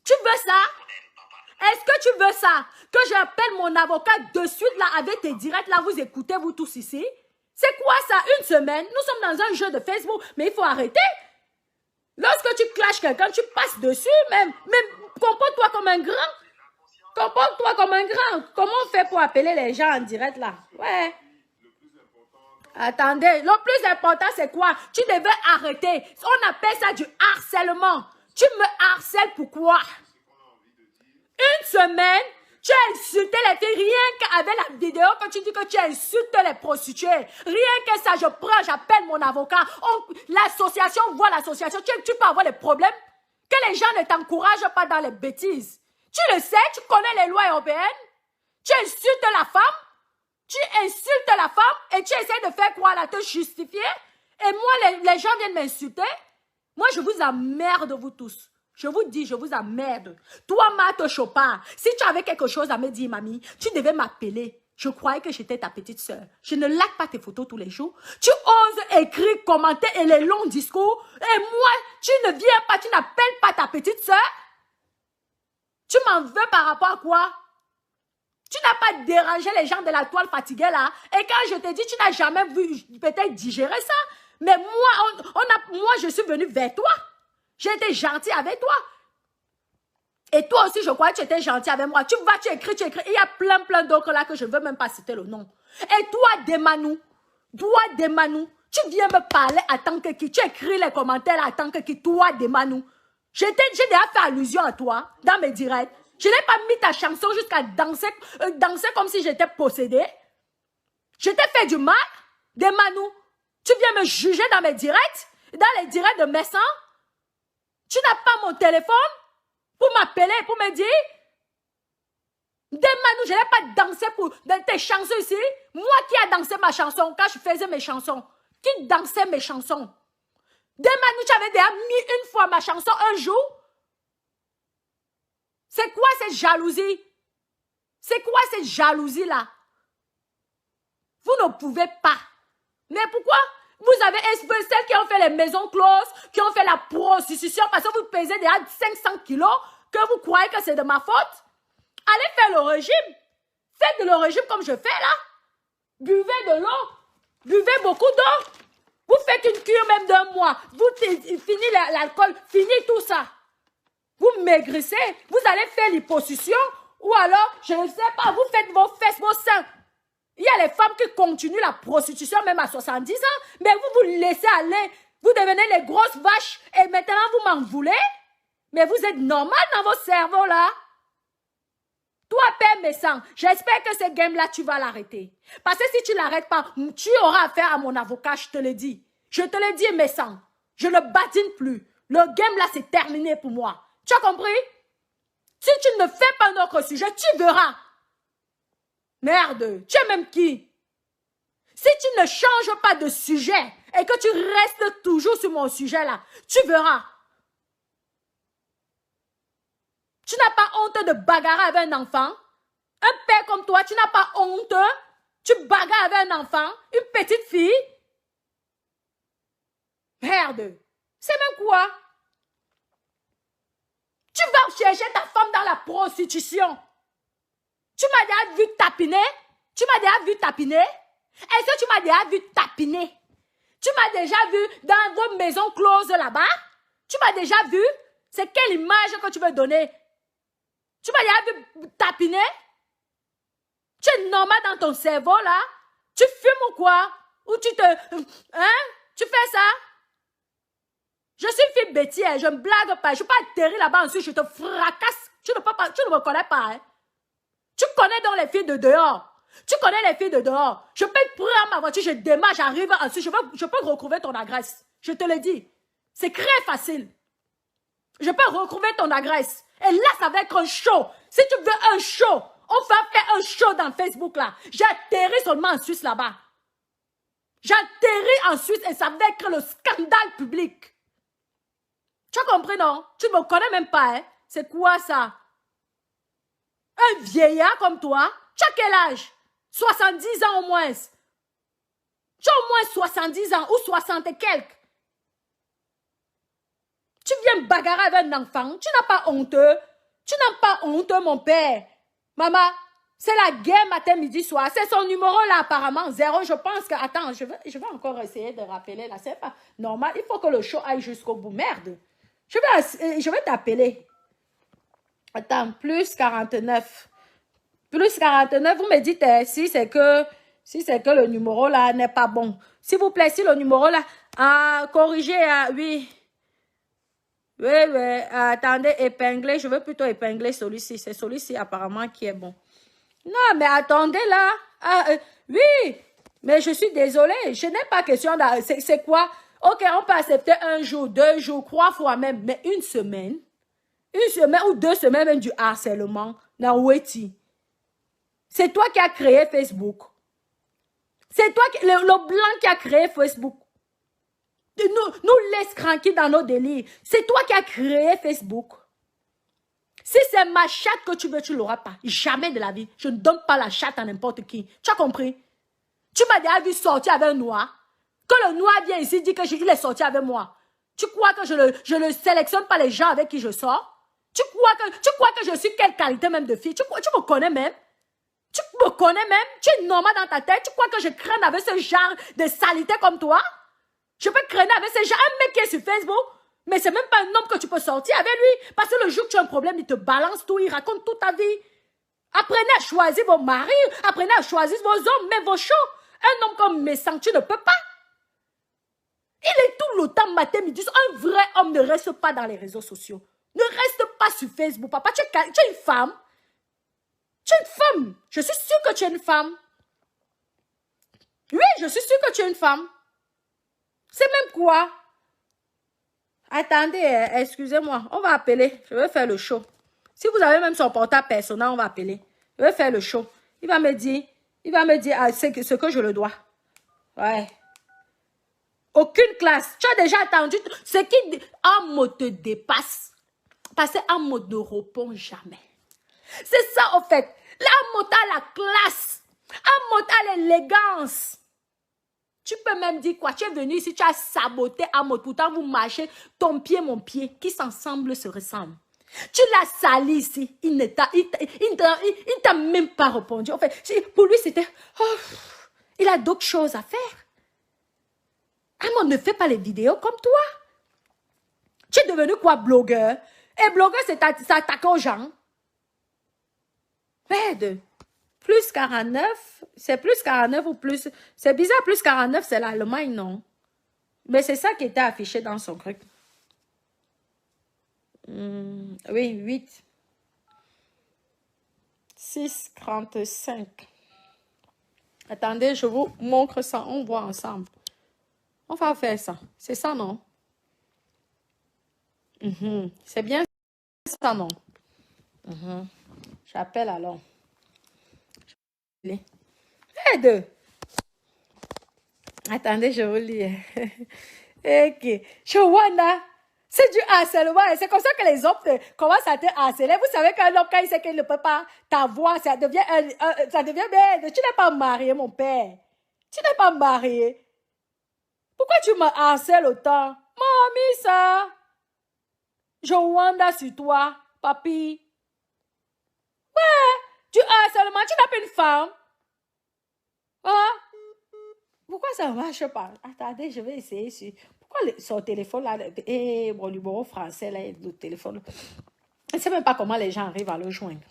Speaker 1: Tu veux ça? Est-ce que tu veux ça? Que j'appelle mon avocat de suite là avec tes directs là? Vous écoutez vous tous ici? C'est quoi ça? Une semaine? Nous sommes dans un jeu de Facebook. Mais il faut arrêter. Lorsque tu clashes quelqu'un, tu passes dessus même. Même comporte-toi comme un grand. Comporte-toi comme un grand. Comment on fait pour appeler les gens en direct là? Ouais. Attendez, le plus important c'est quoi? Tu devais arrêter. On appelle ça du harcèlement. Tu me harcèles pourquoi? Une semaine, tu as insulté les filles rien qu'avec la vidéo que tu dis que tu insultes les prostituées. Rien que ça, je prends, j'appelle mon avocat. L'association voit l'association. Tu peux avoir des problèmes. Que les gens ne t'encouragent pas dans les bêtises. Tu le sais, tu connais les lois européennes. Tu insultes la femme. Tu insultes la femme et tu essaies de faire quoi là, te justifier. Et moi, les gens viennent m'insulter. Moi, je vous emmerde, vous tous. Je vous dis, je vous emmerde. Toi, Marthe Chopard, si tu avais quelque chose à me dire, mamie, tu devais m'appeler. Je croyais que j'étais ta petite soeur. Je ne like pas tes photos tous les jours. Tu oses écrire, commenter et les longs discours. Et moi, tu ne viens pas, tu n'appelles pas ta petite soeur. Tu m'en veux par rapport à quoi? Tu n'as pas dérangé les gens de la toile fatiguée là. Et quand je te dis, tu n'as jamais vu peut-être digérer ça. Mais moi, je suis venue vers toi. J'ai été gentille avec toi. Et toi aussi, je crois que tu étais gentil avec moi. Tu vas, tu écris. Il y a plein d'autres là que je ne veux même pas citer le nom. Et toi, Demanou, tu viens me parler en tant que qui? Tu écris les commentaires en tant que qui? Toi, Demanou. J'ai déjà fait allusion à toi dans mes directs. Je n'ai pas mis ta chanson jusqu'à danser comme si j'étais possédée. Je t'ai fait du mal, Demanou. Tu viens me juger dans mes directs, dans les directs de mes sangs. Tu n'as pas mon téléphone pour m'appeler, pour me dire, Demanou, je n'ai pas dansé dans tes chansons ici. Moi qui ai dansé ma chanson quand je faisais mes chansons. Qui dansait mes chansons? Demanou, tu avais déjà mis une fois ma chanson un jour. C'est quoi cette jalousie? C'est quoi cette jalousie-là? Vous ne pouvez pas. Mais pourquoi? Vous avez celles qui ont fait les maisons closes, qui ont fait la prostitution parce que vous pesez déjà 500 kilos, que vous croyez que c'est de ma faute? Allez faire le régime. Faites le régime comme je fais là. Buvez de l'eau. Buvez beaucoup d'eau. Vous faites une cure même d'un mois. Vous finissez l'alcool, finissez tout ça. Vous maigrissez, vous allez faire l'hyposition, ou alors, je ne sais pas, vous faites vos fesses, vos seins. Il y a les femmes qui continuent la prostitution même à 70 ans, mais vous laissez aller, vous devenez les grosses vaches, et maintenant vous m'en voulez? Mais vous êtes normal dans vos cerveaux là? Toi, Père Messan, j'espère que ce game-là, tu vas l'arrêter. Parce que si tu ne l'arrêtes pas, tu auras affaire à mon avocat, je te le dis. Je te le dis, Messan. Je ne badine plus. Le game-là, c'est terminé pour moi. Tu as compris? Si tu ne fais pas un autre sujet, tu verras. Merde, tu es même qui? Si tu ne changes pas de sujet et que tu restes toujours sur mon sujet là, tu verras. Tu n'as pas honte de bagarrer avec un enfant? Un père comme toi, tu n'as pas honte? Tu bagarres avec un enfant, une petite fille? Merde. C'est même quoi? Tu vas chercher ta femme dans la prostitution. Tu m'as déjà vu tapiner? Tu m'as déjà vu tapiner? Est-ce que tu m'as déjà vu tapiner? Tu m'as déjà vu dans vos maisons closes là-bas? Tu m'as déjà vu? C'est quelle image que tu veux donner? Tu m'as déjà vu tapiner? Tu es normal dans ton cerveau là? Tu fumes ou quoi? Ou tu te... Hein? Tu fais ça? Je suis fille bêtise, je ne blague pas. Je ne suis pas atterri là-bas ensuite, je te fracasse. Tu ne me connais pas. Hein? Tu connais donc les filles de dehors. Tu connais les filles de dehors. Je peux prendre ma voiture, je démarre, j'arrive ensuite, je peux retrouver ton adresse. Je te le dis. C'est très facile. Je peux retrouver ton adresse. Et là, ça va être un show. Si tu veux un show, on va faire un show dans Facebook là. J'atterris seulement en Suisse là-bas. J'atterris en Suisse et ça va être le scandale public. Tu as compris, non? Tu ne me connais même pas, hein? C'est quoi ça? Un vieillard comme toi? Tu as quel âge? 70 ans au moins. Tu as au moins 70 ans ou 60 et quelques. Tu viens bagarrer avec un enfant. Tu n'as pas honte. Tu n'as pas honte, mon père. Maman, c'est la guerre matin, midi, soir. C'est son numéro là, apparemment. 0. Je pense que... Attends, je vais encore essayer de rappeler là. C'est pas normal. Il faut que le show aille jusqu'au bout. Merde. Je vais t'appeler. Attends, plus 49. Plus 49, vous me dites si c'est que le numéro là n'est pas bon. S'il vous plaît, si le numéro là, corrigez, oui. Oui, attendez, épingler, je veux plutôt épingler celui-ci. C'est celui-ci apparemment qui est bon. Non, mais attendez là. Oui, mais je suis désolée, je n'ai pas question de... C'est quoi? Ok, on peut accepter 1 jour, 2 jours, 3 fois même, mais une semaine ou 2 semaines, même du harcèlement, dans Weti. C'est toi qui as créé Facebook. C'est toi, le blanc qui a créé Facebook. Nous laisse tranquille dans nos délires. C'est toi qui as créé Facebook. Si c'est ma chatte que tu veux, tu ne l'auras pas. Jamais de la vie. Je ne donne pas la chatte à n'importe qui. Tu as compris? Tu m'as déjà vu sortir avec un noir. Que le noir vient ici dire qu'il est sorti avec moi. Tu crois que je ne sélectionne pas les gens avec qui je sors? Tu crois que je suis quelle qualité même de fille? Tu me connais même? Tu me connais même? Tu es normal dans ta tête? Tu crois que je crains avec ce genre de saleté comme toi? Je peux craindre avec ce genre, un mec qui est sur Facebook, mais c'est même pas un homme que tu peux sortir avec lui. Parce que le jour que tu as un problème, il te balance tout, il raconte toute ta vie. Apprenez à choisir vos maris, apprenez à choisir vos hommes, mais vos choix. Un homme comme Messang, tu ne peux pas. Il est tout le temps matin, midi. Un vrai homme ne reste pas dans les réseaux sociaux. Ne reste pas sur Facebook. Papa, tu es une femme. Tu es une femme. Je suis sûre que tu es une femme. Oui, je suis sûre que tu es une femme. C'est même quoi? Attendez, excusez-moi. On va appeler. Je vais faire le show. Si vous avez même son portable personnel, on va appeler. Je vais faire le show. Il va me dire ce que je le dois. Ouais. Aucune classe. Tu as déjà attendu. Ce qui en mode te dépasse. Parce qu'en mode ne répond jamais. C'est ça, en fait. Là, en mode a la classe. En mode a l'élégance. Tu peux même dire quoi? Tu es venu ici, tu as saboté en mode. Pourtant, vous marchez ton pied, mon pied, qui s'ensemble se ressemblent. Tu l'as sali ici. Il ne t'a même pas répondu. En fait, pour lui, c'était... Oh, il a d'autres choses à faire. Amon ne fait pas les vidéos comme toi. Tu es devenu quoi, blogueur? Et blogueur, c'est attaquer aux gens. Merde. Plus 49, c'est plus 49 ou plus... C'est bizarre, plus 49, c'est l'Allemagne, non? Mais c'est ça qui était affiché dans son truc. Oui, 8. 6, 35. Attendez, je vous montre ça, on voit ensemble. On va faire ça. C'est ça, non? C'est bien ça, non? J'appelle alors. Aide. Attendez, je vous lis. Ok. Showanda, c'est du harcèlement. C'est comme ça que les hommes commencent à te harceler. Vous savez qu'un homme, quand il sait qu'il ne peut pas t'avoir, ça devient bête. Tu n'es pas marié, mon père. Tu n'es pas marié. Pourquoi tu me harcèles autant? Mamie, ça. Showanda sur toi, papi. Du harcèlement, tu n'as pas une femme. Hein? Pourquoi ça ne marche pas? Attendez, je vais essayer. Pourquoi son téléphone là, et mon numéro français là, le téléphone. Je ne sais même pas comment les gens arrivent à le joindre.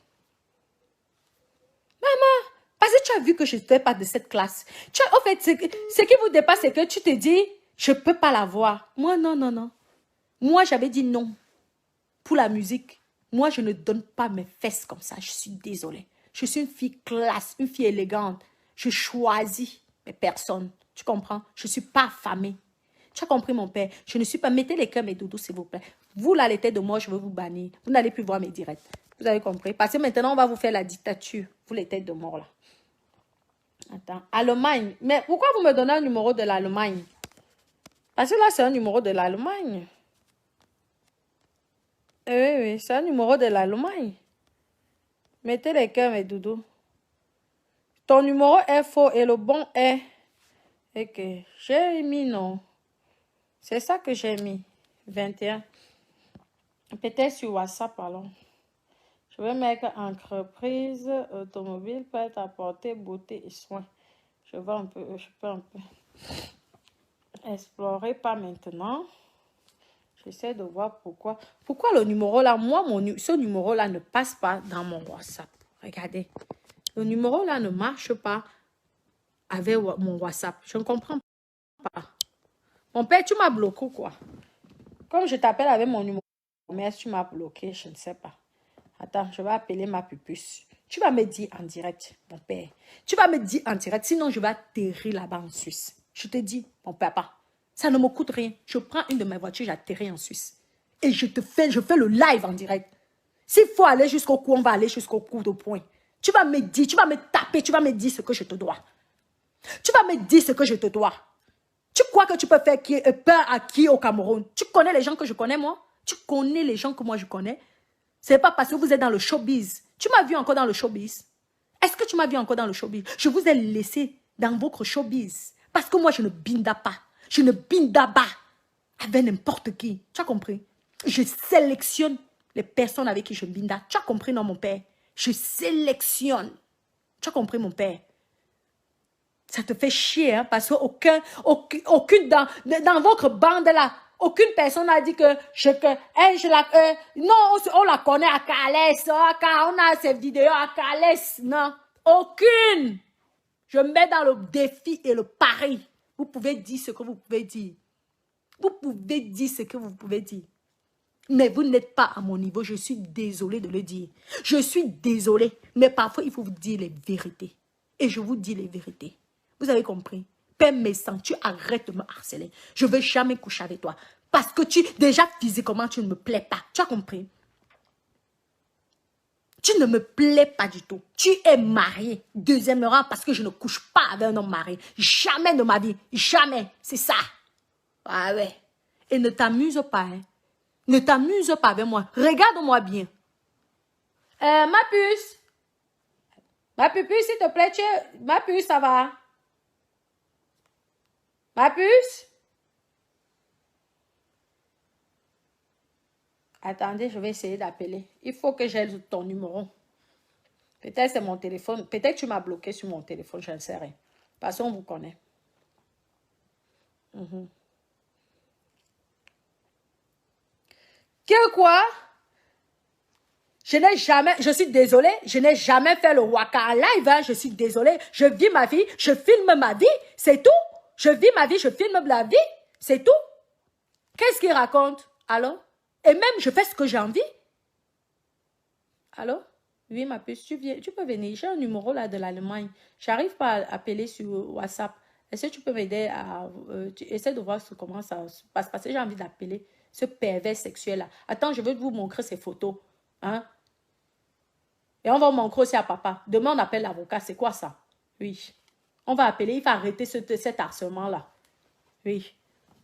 Speaker 1: Maman, parce que tu as vu que je ne fais pas de cette classe. En fait, ce qui vous dépasse, c'est que tu te dis, je ne peux pas la voir. Moi, non, non, non. Moi, j'avais dit non. Pour la musique, moi, je ne donne pas mes fesses comme ça. Je suis désolée. Je suis une fille classe, une fille élégante. Je choisis mes personnes. Tu comprends? Je ne suis pas affamée. Tu as compris, mon père? Je ne suis pas... Mettez les cœurs, mes doudous, s'il vous plaît. Vous, là, les têtes de moi, je veux vous bannir. Vous n'allez plus voir mes directs. Vous avez compris? Parce que maintenant, on va vous faire la dictature. Vous, les têtes de mort, là. Attends. Allemagne. Mais pourquoi vous me donnez un numéro de l'Allemagne? Parce que là, c'est un numéro de l'Allemagne. Oui, oui, c'est un numéro de l'Allemagne. Mettez les cœurs, mes doudous. Ton numéro est faux et le bon est... Ok, j'ai mis non. C'est ça que j'ai mis. 21. Peut-être sur WhatsApp, alors. Je vais mettre entreprise automobile peut être apporter beauté et soins. Je peux un peu explorer, pas maintenant. J'essaie de voir pourquoi. Pourquoi le numéro là, moi, ce numéro là ne passe pas dans mon WhatsApp. Regardez. Le numéro là ne marche pas avec mon WhatsApp. Je ne comprends pas. Mon père, tu m'as bloqué ou quoi? Comme je t'appelle avec mon numéro, mais tu m'as bloqué, je ne sais pas. Attends, je vais appeler ma pupuce. Tu vas me dire en direct, mon père. Tu vas me dire en direct, sinon je vais atterrir là-bas en Suisse. Je te dis, mon papa, ça ne me coûte rien. Je prends une de mes voitures, j'atterris en Suisse. Et je fais le live en direct. S'il faut aller jusqu'au cou, on va aller jusqu'au coup de poing. Tu vas me dire, tu vas me taper, tu vas me dire ce que je te dois. Tu vas me dire ce que je te dois. Tu crois que tu peux faire peur à qui au Cameroun? Tu connais les gens que je connais, moi? Tu connais les gens que moi je connais? C'est pas parce que vous êtes dans le showbiz. Tu m'as vu encore dans le showbiz? Est-ce que tu m'as vu encore dans le showbiz? Je vous ai laissé dans votre showbiz. Parce que moi, je ne binda pas. Je ne binda pas avec n'importe qui. Tu as compris? Je sélectionne les personnes avec qui je binda. Tu as compris, non, mon père? Je sélectionne. Tu as compris, mon père? Ça te fait chier, hein, parce qu'aucune dans votre bande là, aucune personne n'a dit que non, on la connaît à Calais, car on a ses vidéos à Calais, non, aucune. Je mets dans le défi et le pari. Vous pouvez dire ce que vous pouvez dire. Vous pouvez dire ce que vous pouvez dire. Mais vous n'êtes pas à mon niveau, je suis désolée de le dire. Je suis désolée, mais parfois il faut vous dire les vérités. Et je vous dis les vérités. Vous avez compris? Père méchant, tu arrêtes de me harceler. Je ne veux jamais coucher avec toi. Parce que déjà physiquement, tu ne me plais pas. Tu as compris? Tu ne me plais pas du tout. Tu es marié. Deuxièmement, parce que je ne couche pas avec un homme marié. Jamais de ma vie. Jamais. C'est ça. Ah ouais. Et ne t'amuse pas. Hein. Ne t'amuse pas avec moi. Regarde-moi bien. Ma puce. Ma puce, s'il te plaît. Ma puce, ça va? Ma puce? Attendez, je vais essayer d'appeler. Il faut que j'ai ton numéro. Peut-être c'est mon téléphone. Peut-être tu m'as bloqué sur mon téléphone, je ne sais rien. Parce qu'on vous connaît. Que quoi? Je suis désolée, je n'ai jamais fait le waka live, hein, je suis désolée. Je vis ma vie, je filme ma vie, c'est tout. Je vis ma vie, je filme la vie, c'est tout. Qu'est-ce qu'il raconte? Allô? Et même, je fais ce que j'ai envie. Allô? Oui, ma puce, tu peux venir. J'ai un numéro là de l'Allemagne. J'arrive pas à appeler sur WhatsApp. Est-ce que tu peux m'aider à... essaie de voir comment ça se passe. Parce que j'ai envie d'appeler ce pervers sexuel là. Attends, je veux vous montrer ces photos. Hein? Et on va montrer aussi à papa. Demain, on appelle l'avocat. C'est quoi ça? Oui. On va appeler, il va arrêter cet harcèlement-là. Oui.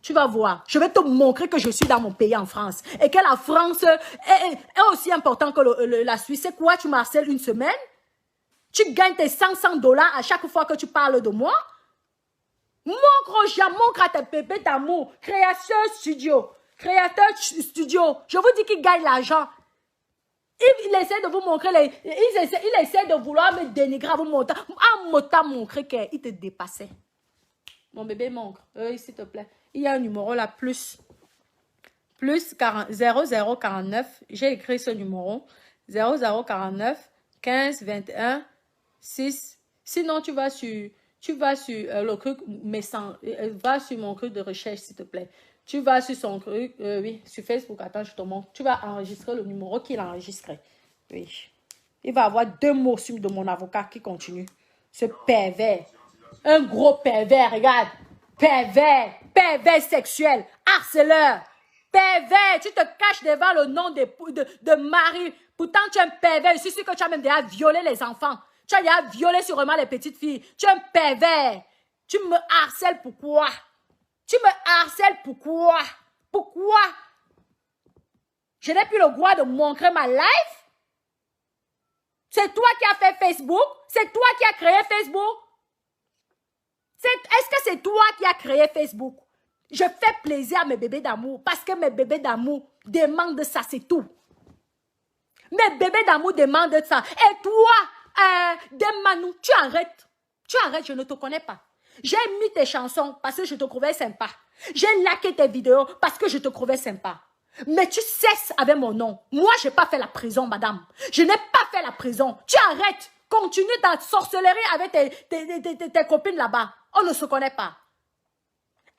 Speaker 1: Tu vas voir. Je vais te montrer que je suis dans mon pays en France. Et que la France est aussi importante que la Suisse. C'est quoi? Tu m'harcèles une semaine? Tu gagnes tes 500 $ à chaque fois que tu parles de moi? Montre à tes bébés d'amour. Créateur studio. Je vous dis qu'il gagne l'argent. Il essaie de vous montrer, il essaie de vouloir me dénigrer, vous montrer. Montrer qu'il te dépassait. Mon bébé montre, s'il te plaît. Il y a un numéro là, plus 0049. J'ai écrit ce numéro. 0049 15 21 6. Sinon, tu vas sur le truc, mais va sur mon truc de recherche, s'il te plaît. Tu vas sur son truc, oui, sur Facebook. Attends, je te montre. Tu vas enregistrer le numéro qu'il a enregistré. Oui. Il va avoir 2 mots sur de mon avocat qui continue. Ce pervers. Un gros pervers, regarde. Pervers sexuel, harceleur, pervers. Tu te caches devant le nom de mari. Pourtant, tu es un pervers. Je suis sûr que tu as même déjà violé les enfants. Tu as déjà violé sûrement les petites filles. Tu es un pervers. Tu me harcèles pourquoi? Tu me harcèles pourquoi? Pourquoi? Je n'ai plus le droit de montrer ma life? C'est toi qui as fait Facebook? C'est toi qui as créé Facebook? Est-ce que c'est toi qui as créé Facebook? Je fais plaisir à mes bébés d'amour parce que mes bébés d'amour demandent ça, c'est tout. Mes bébés d'amour demandent ça. Et toi, Demanou, tu arrêtes. Tu arrêtes, je ne te connais pas. J'ai mis tes chansons parce que je te trouvais sympa. J'ai liké tes vidéos parce que je te trouvais sympa. Mais tu cesses avec mon nom. Moi, je n'ai pas fait la prison, madame. Je n'ai pas fait la prison. Tu arrêtes. Continue ta sorcellerie avec tes copines là-bas. On ne se connaît pas.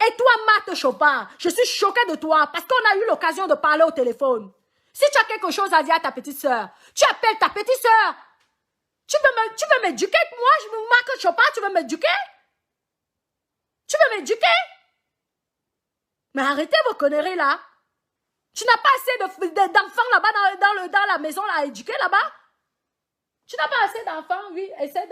Speaker 1: Et toi, Marthe Chopard, je suis choquée de toi parce qu'on a eu l'occasion de parler au téléphone. Si tu as quelque chose à dire à ta petite soeur, tu appelles ta petite soeur. Tu veux m'éduquer, moi, Marthe Chopard, tu veux m'éduquer? Tu veux m'éduquer? Mais arrêtez vos conneries là. Tu n'as pas assez d'enfants là-bas dans la maison là, à éduquer là-bas? Tu n'as pas assez d'enfants, oui. Essaie,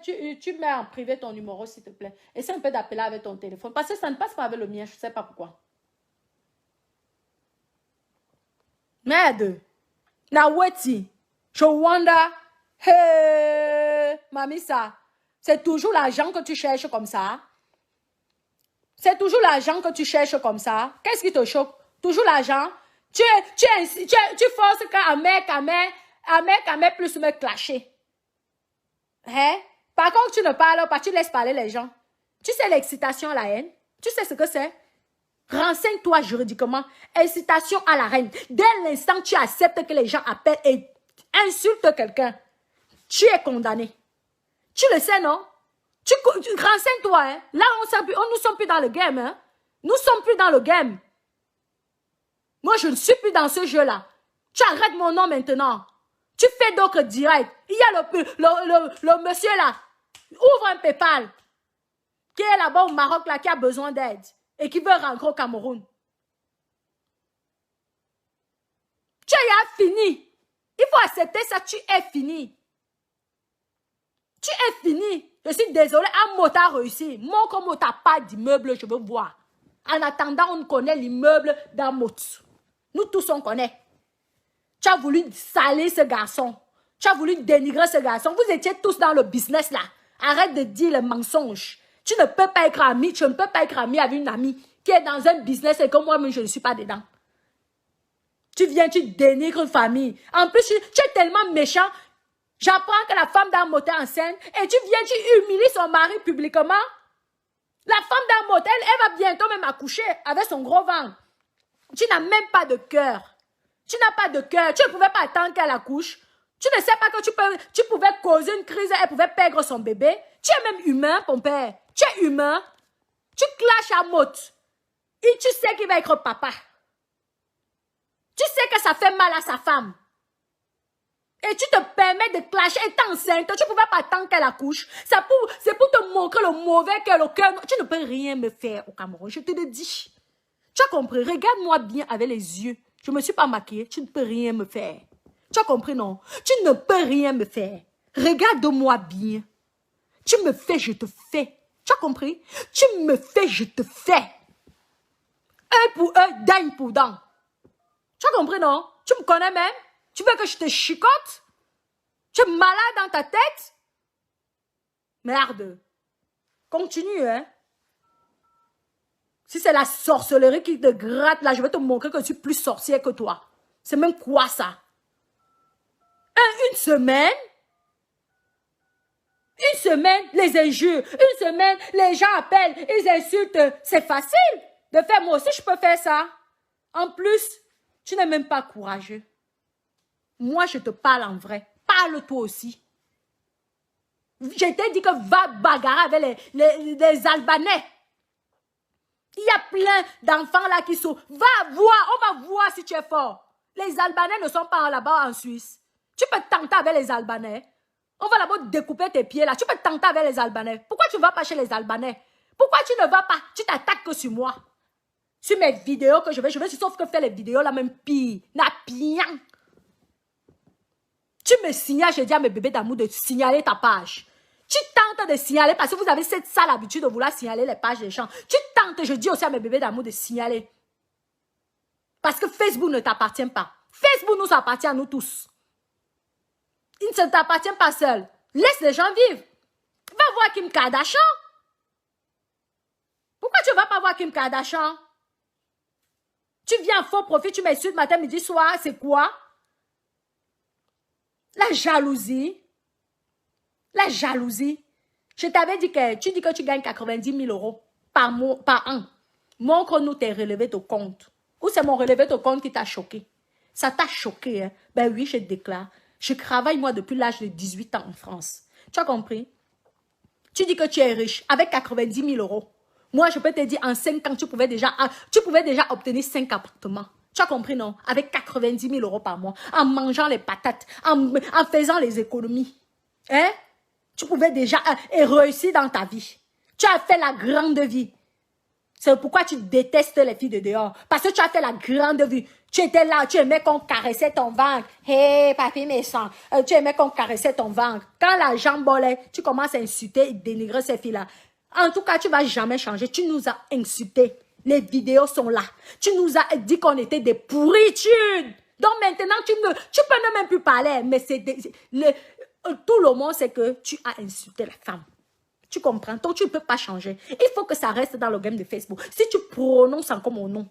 Speaker 1: tu mets en privé ton numéro, s'il te plaît. Essaie un peu d'appeler avec ton téléphone. Parce que ça ne passe pas avec le mien, je ne sais pas pourquoi. Merde. Naweti. Chowanda. Hey, Mamisa. C'est toujours l'argent que tu cherches comme ça. C'est toujours l'argent que tu cherches comme ça. Qu'est-ce qui te choque? Toujours l'argent. Tu forces qu'un mec plus me clasher. Hein? Par contre, tu ne parles pas, tu laisses parler les gens. Tu sais l'excitation à la haine? Tu sais ce que c'est? Renseigne-toi juridiquement. Incitation à la haine. Dès l'instant que tu acceptes que les gens appellent et insultent quelqu'un, tu es condamné. Tu le sais, non? Renseigne-toi. Hein? Là, nous ne sommes plus dans le game. Hein? Nous ne sommes plus dans le game. Moi, je ne suis plus dans ce jeu-là. Tu arrêtes mon nom maintenant. Tu fais d'autres directs. Il y a le monsieur là. Ouvre un PayPal. Qui est là-bas au Maroc là, qui a besoin d'aide. Et qui veut rentrer au Cameroun. Tu es fini. Il faut accepter ça. Tu es fini. Tu es fini. Je suis désolée. Un mot a réussi. Mon comme t'as pas d'immeuble, je veux voir. En attendant, on connaît l'immeuble d'un mot. Nous tous, on connaît. Tu as voulu saler ce garçon. Tu as voulu dénigrer ce garçon. Vous étiez tous dans le business là. Arrête de dire les mensonges. Tu ne peux pas être ami. Tu ne peux pas être ami avec une amie qui est dans un business et que moi-même, je ne suis pas dedans. Tu viens, tu dénigres une famille. En plus, tu es tellement méchant. J'apprends que la femme d'un motel enceinte et tu viens, tu humilies son mari publiquement. La femme d'un motel, elle va bientôt même accoucher avec son gros ventre. Tu n'as même pas de cœur. Tu n'as pas de cœur. Tu ne pouvais pas attendre qu'elle accouche. Tu ne sais pas que tu pouvais causer une crise, elle pouvait perdre son bébé. Tu es même humain, ton père. Tu es humain. Tu clashes à Motte. Et tu sais qu'il va être papa. Tu sais que ça fait mal à sa femme. Et tu te permets de clasher, elle est enceinte, tu ne pouvais pas attendre qu'elle accouche. C'est pour te montrer le mauvais cœur, le cœur. Tu ne peux rien me faire au Cameroun, je te le dis. Tu as compris? Regarde-moi bien avec les yeux. Je ne me suis pas maquillée, tu ne peux rien me faire. Tu as compris, non? Tu ne peux rien me faire. Regarde-moi bien. Tu me fais, je te fais. Tu as compris? Tu me fais, je te fais. Œil pour œil, dent pour dent. Tu as compris, non? Tu me connais même? Tu veux que je te chicote? Tu es malade dans ta tête? Merde. Continue, hein? Si c'est la sorcellerie qui te gratte, là, je vais te montrer que je suis plus sorcière que toi. C'est même quoi, ça? Une semaine? Une semaine, les injures. Une semaine, les gens appellent, ils insultent. C'est facile de faire. Moi aussi, je peux faire ça. En plus, tu n'es même pas courageux. Moi, je te parle en vrai. Parle toi aussi. Je t'ai dit que va bagarrer avec les Albanais. Il y a plein d'enfants là qui sont... Va voir, on va voir si tu es fort. Les Albanais ne sont pas là-bas en Suisse. Tu peux tenter avec les Albanais. On va d'abord découper tes pieds là. Tu peux tenter avec les Albanais. Pourquoi tu ne vas pas chez les Albanais? Pourquoi tu ne vas pas? Tu t'attaques que sur moi. Sur mes vidéos que je vais sauf que faire les vidéos là même pire. Na pire. Tu me signales, je dis à mes bébés d'amour de signaler ta page. Tu tentes de signaler parce que vous avez cette sale habitude de vouloir signaler les pages des gens. Tu tentes, je dis aussi à mes bébés d'amour de signaler. Parce que Facebook ne t'appartient pas. Facebook nous appartient à nous tous. Il ne t'appartient pas seul. Laisse les gens vivre. Va voir Kim Kardashian. Pourquoi tu ne vas pas voir Kim Kardashian? Tu viens en faux profit, tu m'insultes matin, midi, soir. C'est quoi? La jalousie. La jalousie. Je t'avais dit que tu dis que tu gagnes 90 000 euros par an. Montre-nous tes relevés de compte. Ou c'est mon relevé de compte qui t'a choqué? Ça t'a choqué, hein? Ben oui, je te déclare. Je travaille, moi, depuis l'âge de 18 ans en France. Tu as compris? Tu dis que tu es riche avec 90 000 euros. Moi, je peux te dire, en 5 ans, tu pouvais déjà obtenir 5 appartements. Tu as compris, non? Avec 90 000 euros par mois. En mangeant les patates, en faisant les économies. Hein? Tu pouvais déjà réussir dans ta vie. Tu as fait la grande vie. C'est pourquoi tu détestes les filles de dehors. Parce que tu as fait la grande vie. Tu étais là, tu aimais qu'on caressait ton ventre. Hé, papi méchant. Tu aimais qu'on caressait ton ventre. Quand la jambe volait, tu commences à insulter et dénigrer ces filles-là. En tout cas, tu ne vas jamais changer. Tu nous as insultés. Les vidéos sont là. Tu nous as dit qu'on était des pourritures. Donc maintenant, tu peux même plus parler. Mais c'est tout le monde sait que tu as insulté la femme. Tu comprends? Donc, tu ne peux pas changer. Il faut que ça reste dans le game de Facebook. Si tu prononces encore mon nom,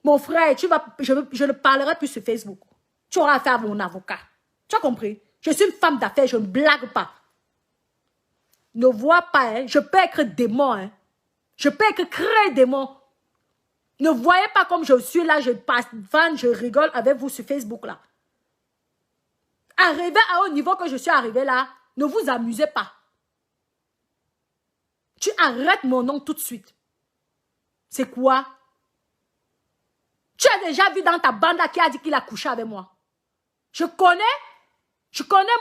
Speaker 1: mon frère, je ne parlerai plus sur Facebook. Tu auras affaire à mon avocat. Tu as compris? Je suis une femme d'affaires, je ne blague pas. Ne vois pas, hein? Je peux être démon. Hein? Je peux être créé démon. Ne voyez pas comme je suis là, je passe, je rigole avec vous sur Facebook là. Arrivé à un niveau que je suis arrivé là, ne vous amusez pas. Tu arrêtes mon nom tout de suite. C'est quoi? Tu as déjà vu dans ta bande qui a dit qu'il a couché avec moi. Je connais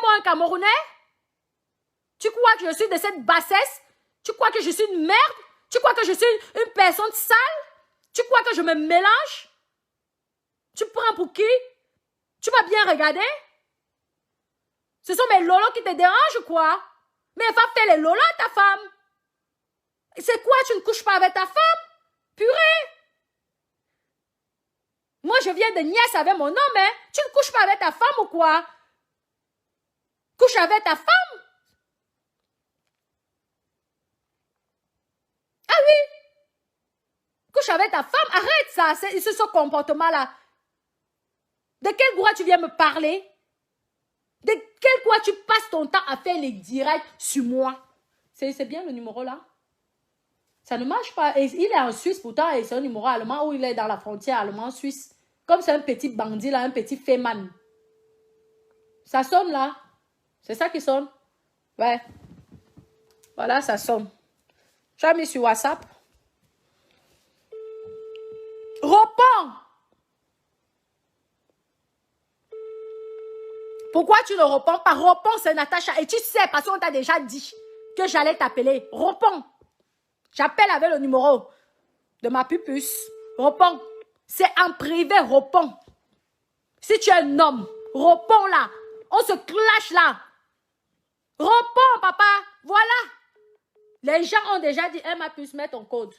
Speaker 1: moi un Camerounais? Tu crois que je suis de cette bassesse? Tu crois que je suis une merde? Tu crois que je suis une personne sale? Tu crois que je me mélange? Tu prends pour qui? Tu m'as bien regardé? Ce sont mes lolos qui te dérangent, quoi? Mais va faire les lolos à ta femme. C'est quoi, tu ne couches pas avec ta femme? Purée! Moi, je viens de nièce avec mon homme, hein? Tu ne couches pas avec ta femme ou quoi? Couche avec ta femme? Ah oui! Couche avec ta femme? Arrête ça, c'est ce comportement-là. De quel droit tu viens me parler? De quel quoi tu passes ton temps à faire les directs sur moi? C'est bien le numéro là? Ça ne marche pas. Et il est en Suisse pourtant et c'est un numéro allemand où il est dans la frontière allemand-suisse. Comme c'est un petit bandit là, un petit féman. Ça sonne là. C'est ça qui sonne? Ouais. Voilà, ça sonne. J'ai mis sur WhatsApp. Réponds! Pourquoi tu ne réponds pas? Réponds, c'est Natacha. Et tu sais, parce qu'on t'a déjà dit que j'allais t'appeler. Réponds. J'appelle avec le numéro de ma pupuce. Réponds. C'est en privé, réponds. Si tu es un homme, réponds là. On se clash là. Réponds, papa. Voilà. Les gens ont déjà dit, Emma, puisse mettre ton code.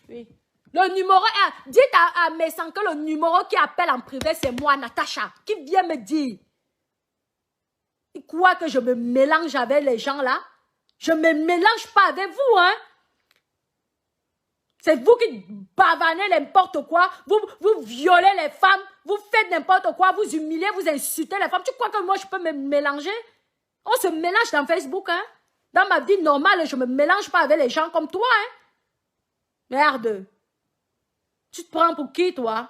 Speaker 1: Oui. Le numéro, dites à Messan que le numéro qui appelle en privé, c'est moi, Natacha, qui vient me dire. Il croit que je me mélange avec les gens là. Je ne me mélange pas avec vous, hein. C'est vous qui bavanez n'importe quoi. Vous violez les femmes. Vous faites n'importe quoi. Vous humiliez, vous insultez les femmes. Tu crois que moi, je peux me mélanger? On se mélange dans Facebook, hein. Dans ma vie normale, je ne me mélange pas avec les gens comme toi, hein. Merde. Tu te prends pour qui, toi?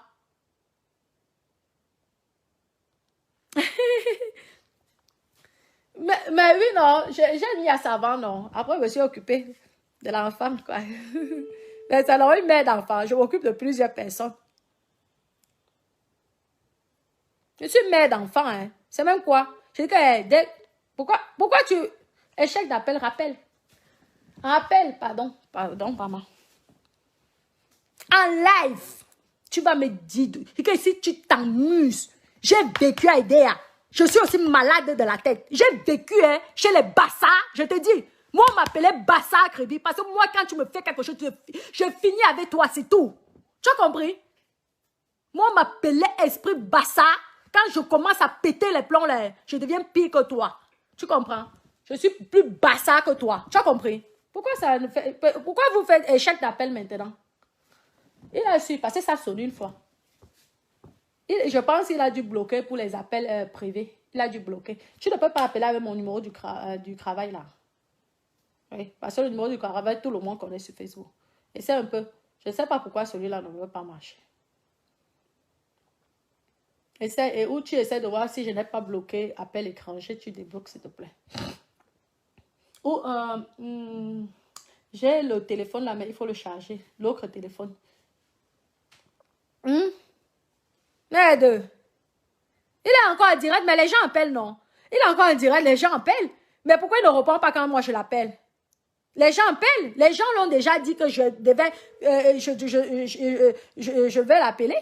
Speaker 1: mais oui, non. J'ai mis à ça avant, non. Après, je me suis occupée de l'enfant, quoi. Mais ça n'a eu mère d'enfant. Je m'occupe de plusieurs personnes. Je suis mère d'enfant, hein. C'est même quoi? Je dis que, pourquoi tu... Échec d'appel, rappel. Rappel, pardon, maman. En live, tu vas me dire que si tu t'amuses, j'ai vécu à Idea. Je suis aussi malade de la tête. J'ai vécu chez les Bassards, je te dis. Moi, on m'appelait Bassard Crédit parce que moi, quand tu me fais quelque chose, je finis avec toi, c'est tout. Tu as compris? Moi, on m'appelait Esprit Bassard. Quand je commence à péter les plombs, là, je deviens pire que toi. Tu comprends? Je suis plus Bassard que toi. Tu as compris? Pourquoi vous faites échec d'appel maintenant? Il a su, parce que ça sonne une fois. Je pense qu'il a dû bloquer pour les appels privés. Il a dû bloquer. Tu ne peux pas appeler avec mon numéro du travail là. Oui, parce que le numéro du travail, tout le monde connaît sur Facebook. Et c'est un peu... Je ne sais pas pourquoi celui-là ne veut pas marcher. Et où tu essaies de voir si je n'ai pas bloqué appel étranger, tu débloques s'il te plaît. Ou, j'ai le téléphone là, mais il faut le charger. L'autre téléphone. Merde. Il est encore en direct, mais les gens appellent, non. Il est encore en direct, les gens appellent. Mais pourquoi il ne répond pas quand moi je l'appelle? Les gens appellent. Les gens l'ont déjà dit que je devais... je vais l'appeler.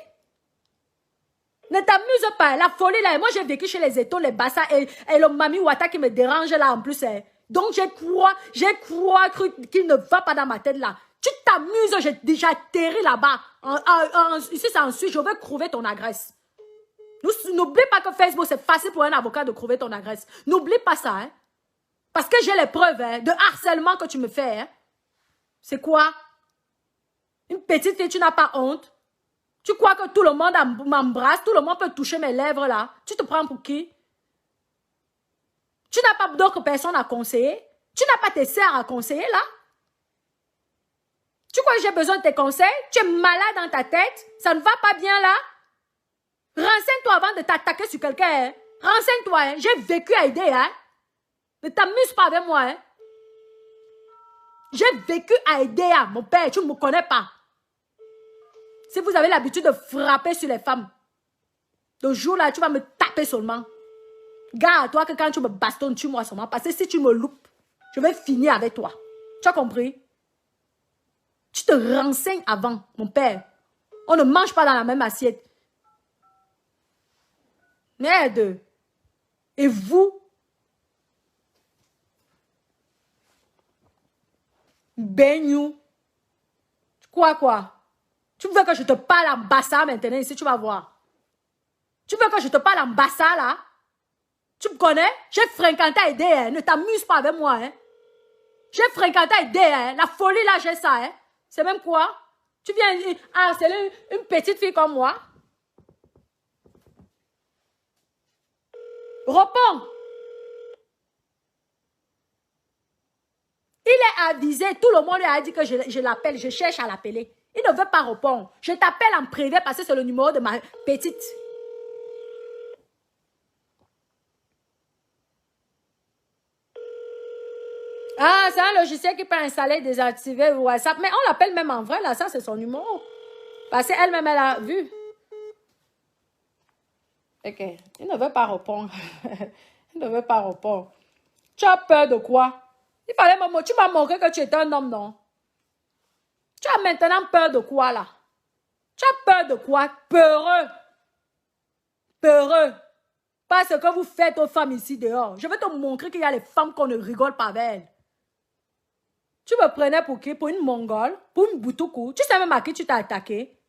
Speaker 1: Ne t'amuse pas. La folie là. Moi, j'ai vécu chez les étaux, les bassins et le Mami Wata qui me dérange là en plus. Donc, j'ai cru qu'il ne va pas dans ma tête là. Tu t'amuses, j'ai déjà atterri là-bas. Ici, c'est ensuite, je vais trouver ton adresse. N'oublie pas que Facebook, c'est facile pour un avocat de trouver ton adresse. N'oublie pas ça, hein. Parce que j'ai les preuves de harcèlement que tu me fais. Hein. C'est quoi? Une petite fille, tu n'as pas honte? Tu crois que tout le monde m'embrasse? Tout le monde peut toucher mes lèvres là? Tu te prends pour qui? Tu n'as pas d'autres personnes à conseiller? Tu n'as pas tes sœurs à conseiller là? Tu crois que j'ai besoin de tes conseils? Tu es malade dans ta tête? Ça ne va pas bien là? Renseigne-toi avant de t'attaquer sur quelqu'un. Hein? Renseigne-toi. Hein? J'ai vécu à aider. Hein? Ne t'amuse pas avec moi. Hein? J'ai vécu à aider mon père. Tu ne me connais pas. Si vous avez l'habitude de frapper sur les femmes, le jour là, tu vas me taper seulement. Garde-toi que quand tu me bastonnes, tue-moi seulement. Parce que si tu me loupes, je vais finir avec toi. Tu as compris? Tu te renseignes avant, mon père. On ne mange pas dans la même assiette. Merde. Et vous? Beignou. Quoi? Tu veux que je te parle en bassa maintenant ici, tu vas voir. Tu veux que je te parle en bassa là? Tu me connais? J'ai fréquenté à aider, hein? Ne t'amuse pas avec moi, hein? J'ai fréquenté à aider, hein? La folie là, j'ai ça, hein? C'est même quoi? Tu viens harceler une petite fille comme moi? Réponds! Il est avisé, tout le monde lui a dit que je l'appelle, je cherche à l'appeler. Il ne veut pas répondre. Je t'appelle en privé parce que c'est le numéro de ma petite. Ah, c'est un logiciel qui peut installer, désactiver WhatsApp. Mais on l'appelle même en vrai, là, ça c'est son numéro. Parce qu'elle-même, elle a vu. Ok, il ne veut pas répondre. Il ne veut pas répondre. Tu as peur de quoi? Il fallait tu m'as montré que tu étais un homme, non? Tu as maintenant peur de quoi, là? Tu as peur de quoi? Peureux. Peureux. Pas ce que vous faites aux femmes ici dehors. Je vais te montrer qu'il y a les femmes qu'on ne rigole pas avec elles. Tu me prenais pour qui? Pour une Mongole? Pour une Boutoukou? Tu sais même à qui tu t'as attaqué?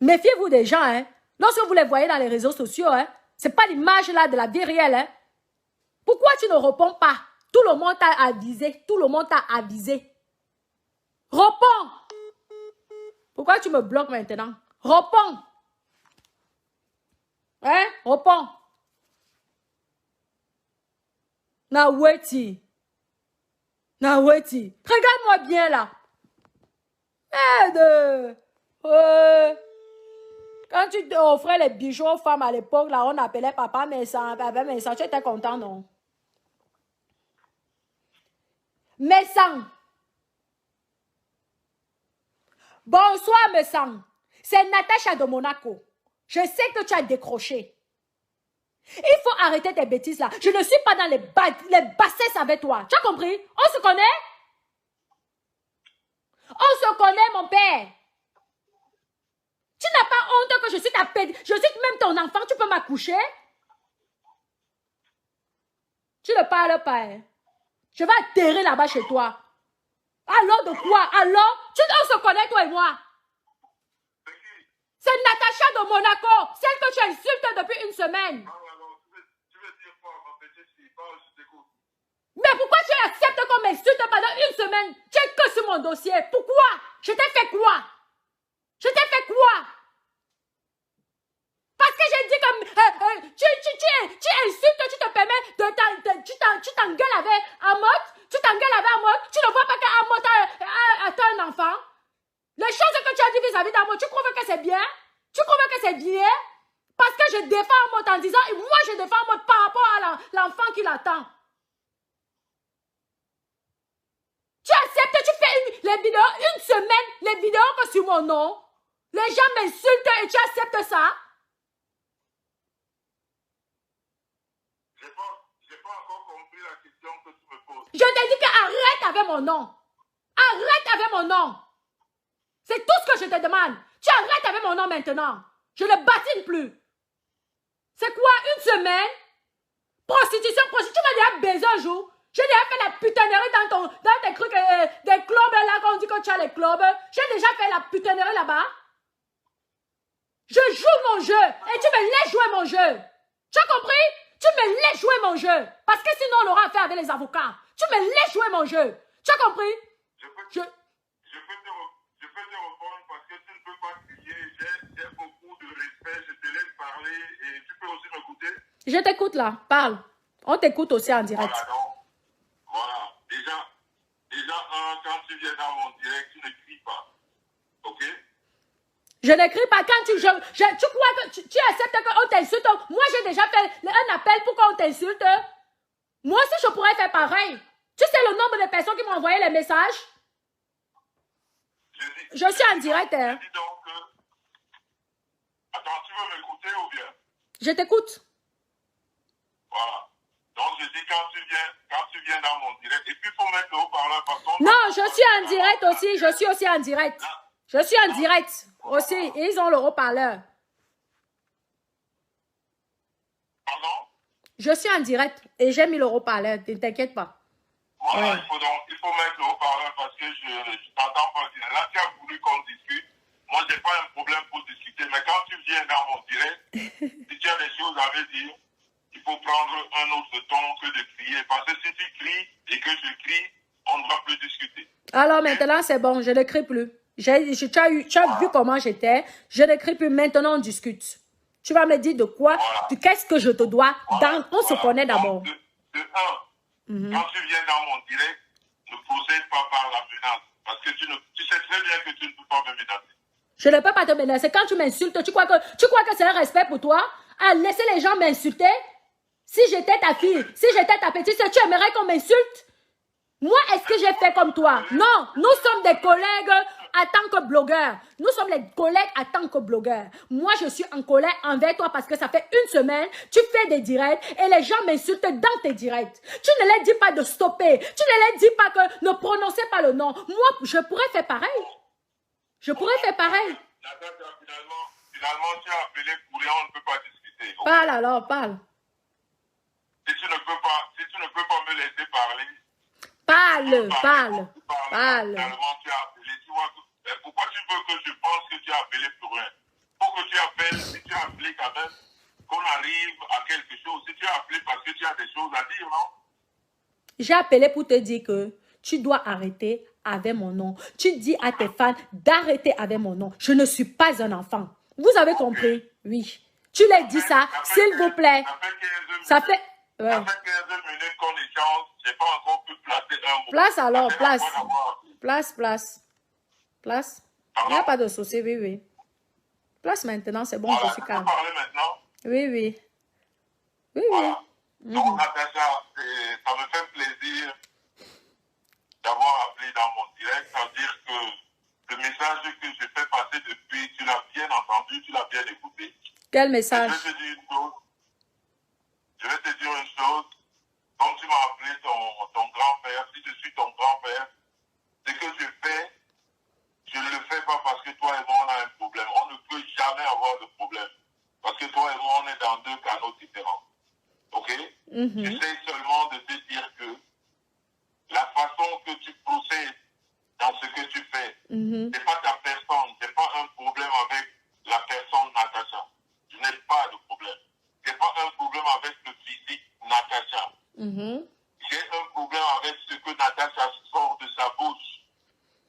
Speaker 1: Méfiez-vous des gens, hein. Lorsque vous les voyez dans les réseaux sociaux, hein, c'est pas l'image là de la vie réelle, hein. Pourquoi tu ne réponds pas? Tout le monde t'a avisé. Tout le monde t'a avisé. Réponds! Pourquoi tu me bloques maintenant? Réponds! Hein? Réponds! Naweti. Naweti. Regarde-moi bien là. Aide. Quand tu offrais les bijoux aux femmes à l'époque, là, on appelait papa Messan. Papa Messan, tu étais content, non? Messan. Bonsoir, Messan. C'est Natacha de Monaco. Je sais que tu as décroché. Il faut arrêter tes bêtises là. Je ne suis pas dans les bassesses avec toi. Tu as compris? On se connaît? On se connaît, mon père. Tu n'as pas honte que je suis ta pédie. Je suis même ton enfant. Tu peux m'accoucher? Tu ne parles pas. Hein? Je vais atterrir là-bas chez toi. Alors de quoi? Alors? On se connaît, toi et moi. C'est Natacha de Monaco. Celle que tu insultes depuis une semaine. Mais pourquoi tu acceptes qu'on m'insulte pendant une semaine? Tu es que sur mon dossier. Pourquoi? Je t'ai fait quoi? Je t'ai fait quoi? Parce que j'ai dit comme... tu insultes, tu te permets de... Tu t'engueules avec Amot. Tu t'engueules avec Amot. Tu ne vois pas qu'Amot a un enfant. Les choses que tu as dit vis-à-vis d'Amot, tu trouves que c'est bien? Tu trouves que c'est bien? Parce que je défends Amot en disant... Et moi, je défends Amot par rapport à l'enfant qui l'attend. Tu acceptes, tu fais les vidéos, une semaine, les vidéos que sur mon nom. Les gens m'insultent et tu acceptes ça?
Speaker 3: J'ai pas encore compris la question que tu me poses.
Speaker 1: Je t'ai dit qu'arrête avec mon nom. Arrête avec mon nom. C'est tout ce que je te demande. Tu arrêtes avec mon nom maintenant. Je ne batine plus. C'est quoi, une semaine? Prostitution. Tu m'as déjà baisé un jour. J'ai déjà fait la putanerie dans tes trucs, des clubs là, quand on dit que tu as les clubs. J'ai déjà fait la putanerie là-bas. Je joue mon jeu et tu me laisses jouer mon jeu. Tu as compris? Tu me laisses jouer mon jeu. Parce que sinon, on aura affaire avec les avocats. Tu me laisses jouer mon jeu. Tu as compris?
Speaker 3: Je peux te répondre parce que tu ne peux pas crier. J'ai beaucoup de respect. Je te laisse parler et tu peux aussi m'écouter.
Speaker 1: Je t'écoute là. Parle. On t'écoute aussi en direct.
Speaker 3: Voilà, donc. Voilà. Déjà, quand tu viens dans mon direct, tu ne cries pas. Ok?
Speaker 1: Je n'écris pas quand tu crois que tu acceptes qu'on t'insulte. Moi, j'ai déjà fait un appel pour qu'on t'insulte. Moi aussi, je pourrais faire pareil. Tu sais le nombre de personnes qui m'ont envoyé les messages? Je suis en direct. Hein.
Speaker 3: Je dis donc que... Attends, tu veux m'écouter ou bien?
Speaker 1: Je t'écoute.
Speaker 3: Voilà. Donc, je dis quand tu viens dans mon direct, et puis il faut mettre le haut-parleur par contre.
Speaker 1: Non, je suis en direct aussi. Je suis aussi en direct. Je suis en direct aussi. Ils ont le haut-parleur.
Speaker 3: Pardon?
Speaker 1: Je suis en direct et j'ai mis le haut-parleur. Ne t'inquiète pas.
Speaker 3: Voilà,
Speaker 1: Ouais.
Speaker 3: il faut mettre le haut-parleur parce que je t'entends pas bien. Là, tu as voulu qu'on discute. Moi, je n'ai pas un problème pour discuter. Mais quand tu viens dans mon direct, si tu as des choses à me dire, il faut prendre un autre ton que de crier. Parce que si tu cries et que je crie, on ne va plus discuter.
Speaker 1: Alors maintenant, c'est bon. Je ne crie plus. Tu as vu comment j'étais. Je ne crie plus. Maintenant, on discute. Tu vas me dire de quoi, qu'est-ce que je te dois. On se connaît d'abord.
Speaker 3: De un, quand tu viens dans mon direct, ne procède pas par la menace. Parce que tu sais très bien que tu ne peux pas me menacer.
Speaker 1: Je ne peux pas te menacer. Quand tu m'insultes, tu crois que c'est un respect pour toi? À laisser les gens m'insulter? Si j'étais ta fille, si j'étais ta petite sœur, tu aimerais qu'on m'insulte? Moi, est-ce que j'ai fait comme toi? Non, nous sommes des collègues en tant que blogueurs. Nous sommes les collègues en tant que blogueurs. Moi, je suis en colère envers toi parce que ça fait une semaine, tu fais des directs et les gens m'insultent dans tes directs. Tu ne leur dis pas de stopper. Tu ne leur dis pas que ne prononcez pas le nom. Moi, je pourrais faire pareil. Je pourrais faire pareil.
Speaker 3: Finalement, tu as appelé pour rien, on ne peut pas discuter.
Speaker 1: Parle alors, parle.
Speaker 3: si tu ne peux pas me laisser parler,
Speaker 1: Parle.
Speaker 3: finalement, tu as appelé, tu vois, pourquoi tu veux que je pense que tu as appelé pour rien? Faut que tu appelles, si tu as appelé quand même, qu'on arrive à quelque chose. Si tu as appelé parce que tu as des choses à dire, non?
Speaker 1: J'ai appelé pour te dire que tu dois arrêter avec mon nom. Tu dis à tes fans d'arrêter avec mon nom. Je ne suis pas un enfant. Vous avez compris? Oui. Tu leur dis ça, s'il vous plaît. Ça fait... Ouais.
Speaker 3: Ça fait 15 minutes qu'on échange, je n'ai pas encore pu placer un mot.
Speaker 1: Place alors, place. Place. Il n'y a pas de souci, oui. Place maintenant, c'est bon,
Speaker 3: voilà,
Speaker 1: je suis calme.
Speaker 3: Parler maintenant.
Speaker 1: Oui.
Speaker 3: Voilà. Donc, Natacha, ça me fait plaisir d'avoir appelé dans mon direct. Ça veut dire que le message que je fais passer depuis, tu l'as bien entendu, tu l'as bien écouté.
Speaker 1: Quel message?
Speaker 3: Je vais te dire une chose. Comme tu m'as appelé ton grand-père, si je suis ton grand-père, ce que je fais, je ne le fais pas parce que toi et moi, on a un problème. On ne peut jamais avoir de problème. Parce que toi et moi, on est dans deux canaux différents. OK? J'essaie seulement de te dire que la façon que tu procèdes dans ce que tu fais, c'est pas ta personne, c'est pas un problème avec la personne Natacha. Je n'ai pas de problème. C'est pas un problème avec le physique Natacha. J'ai un problème avec ce que Natacha sort de sa bouche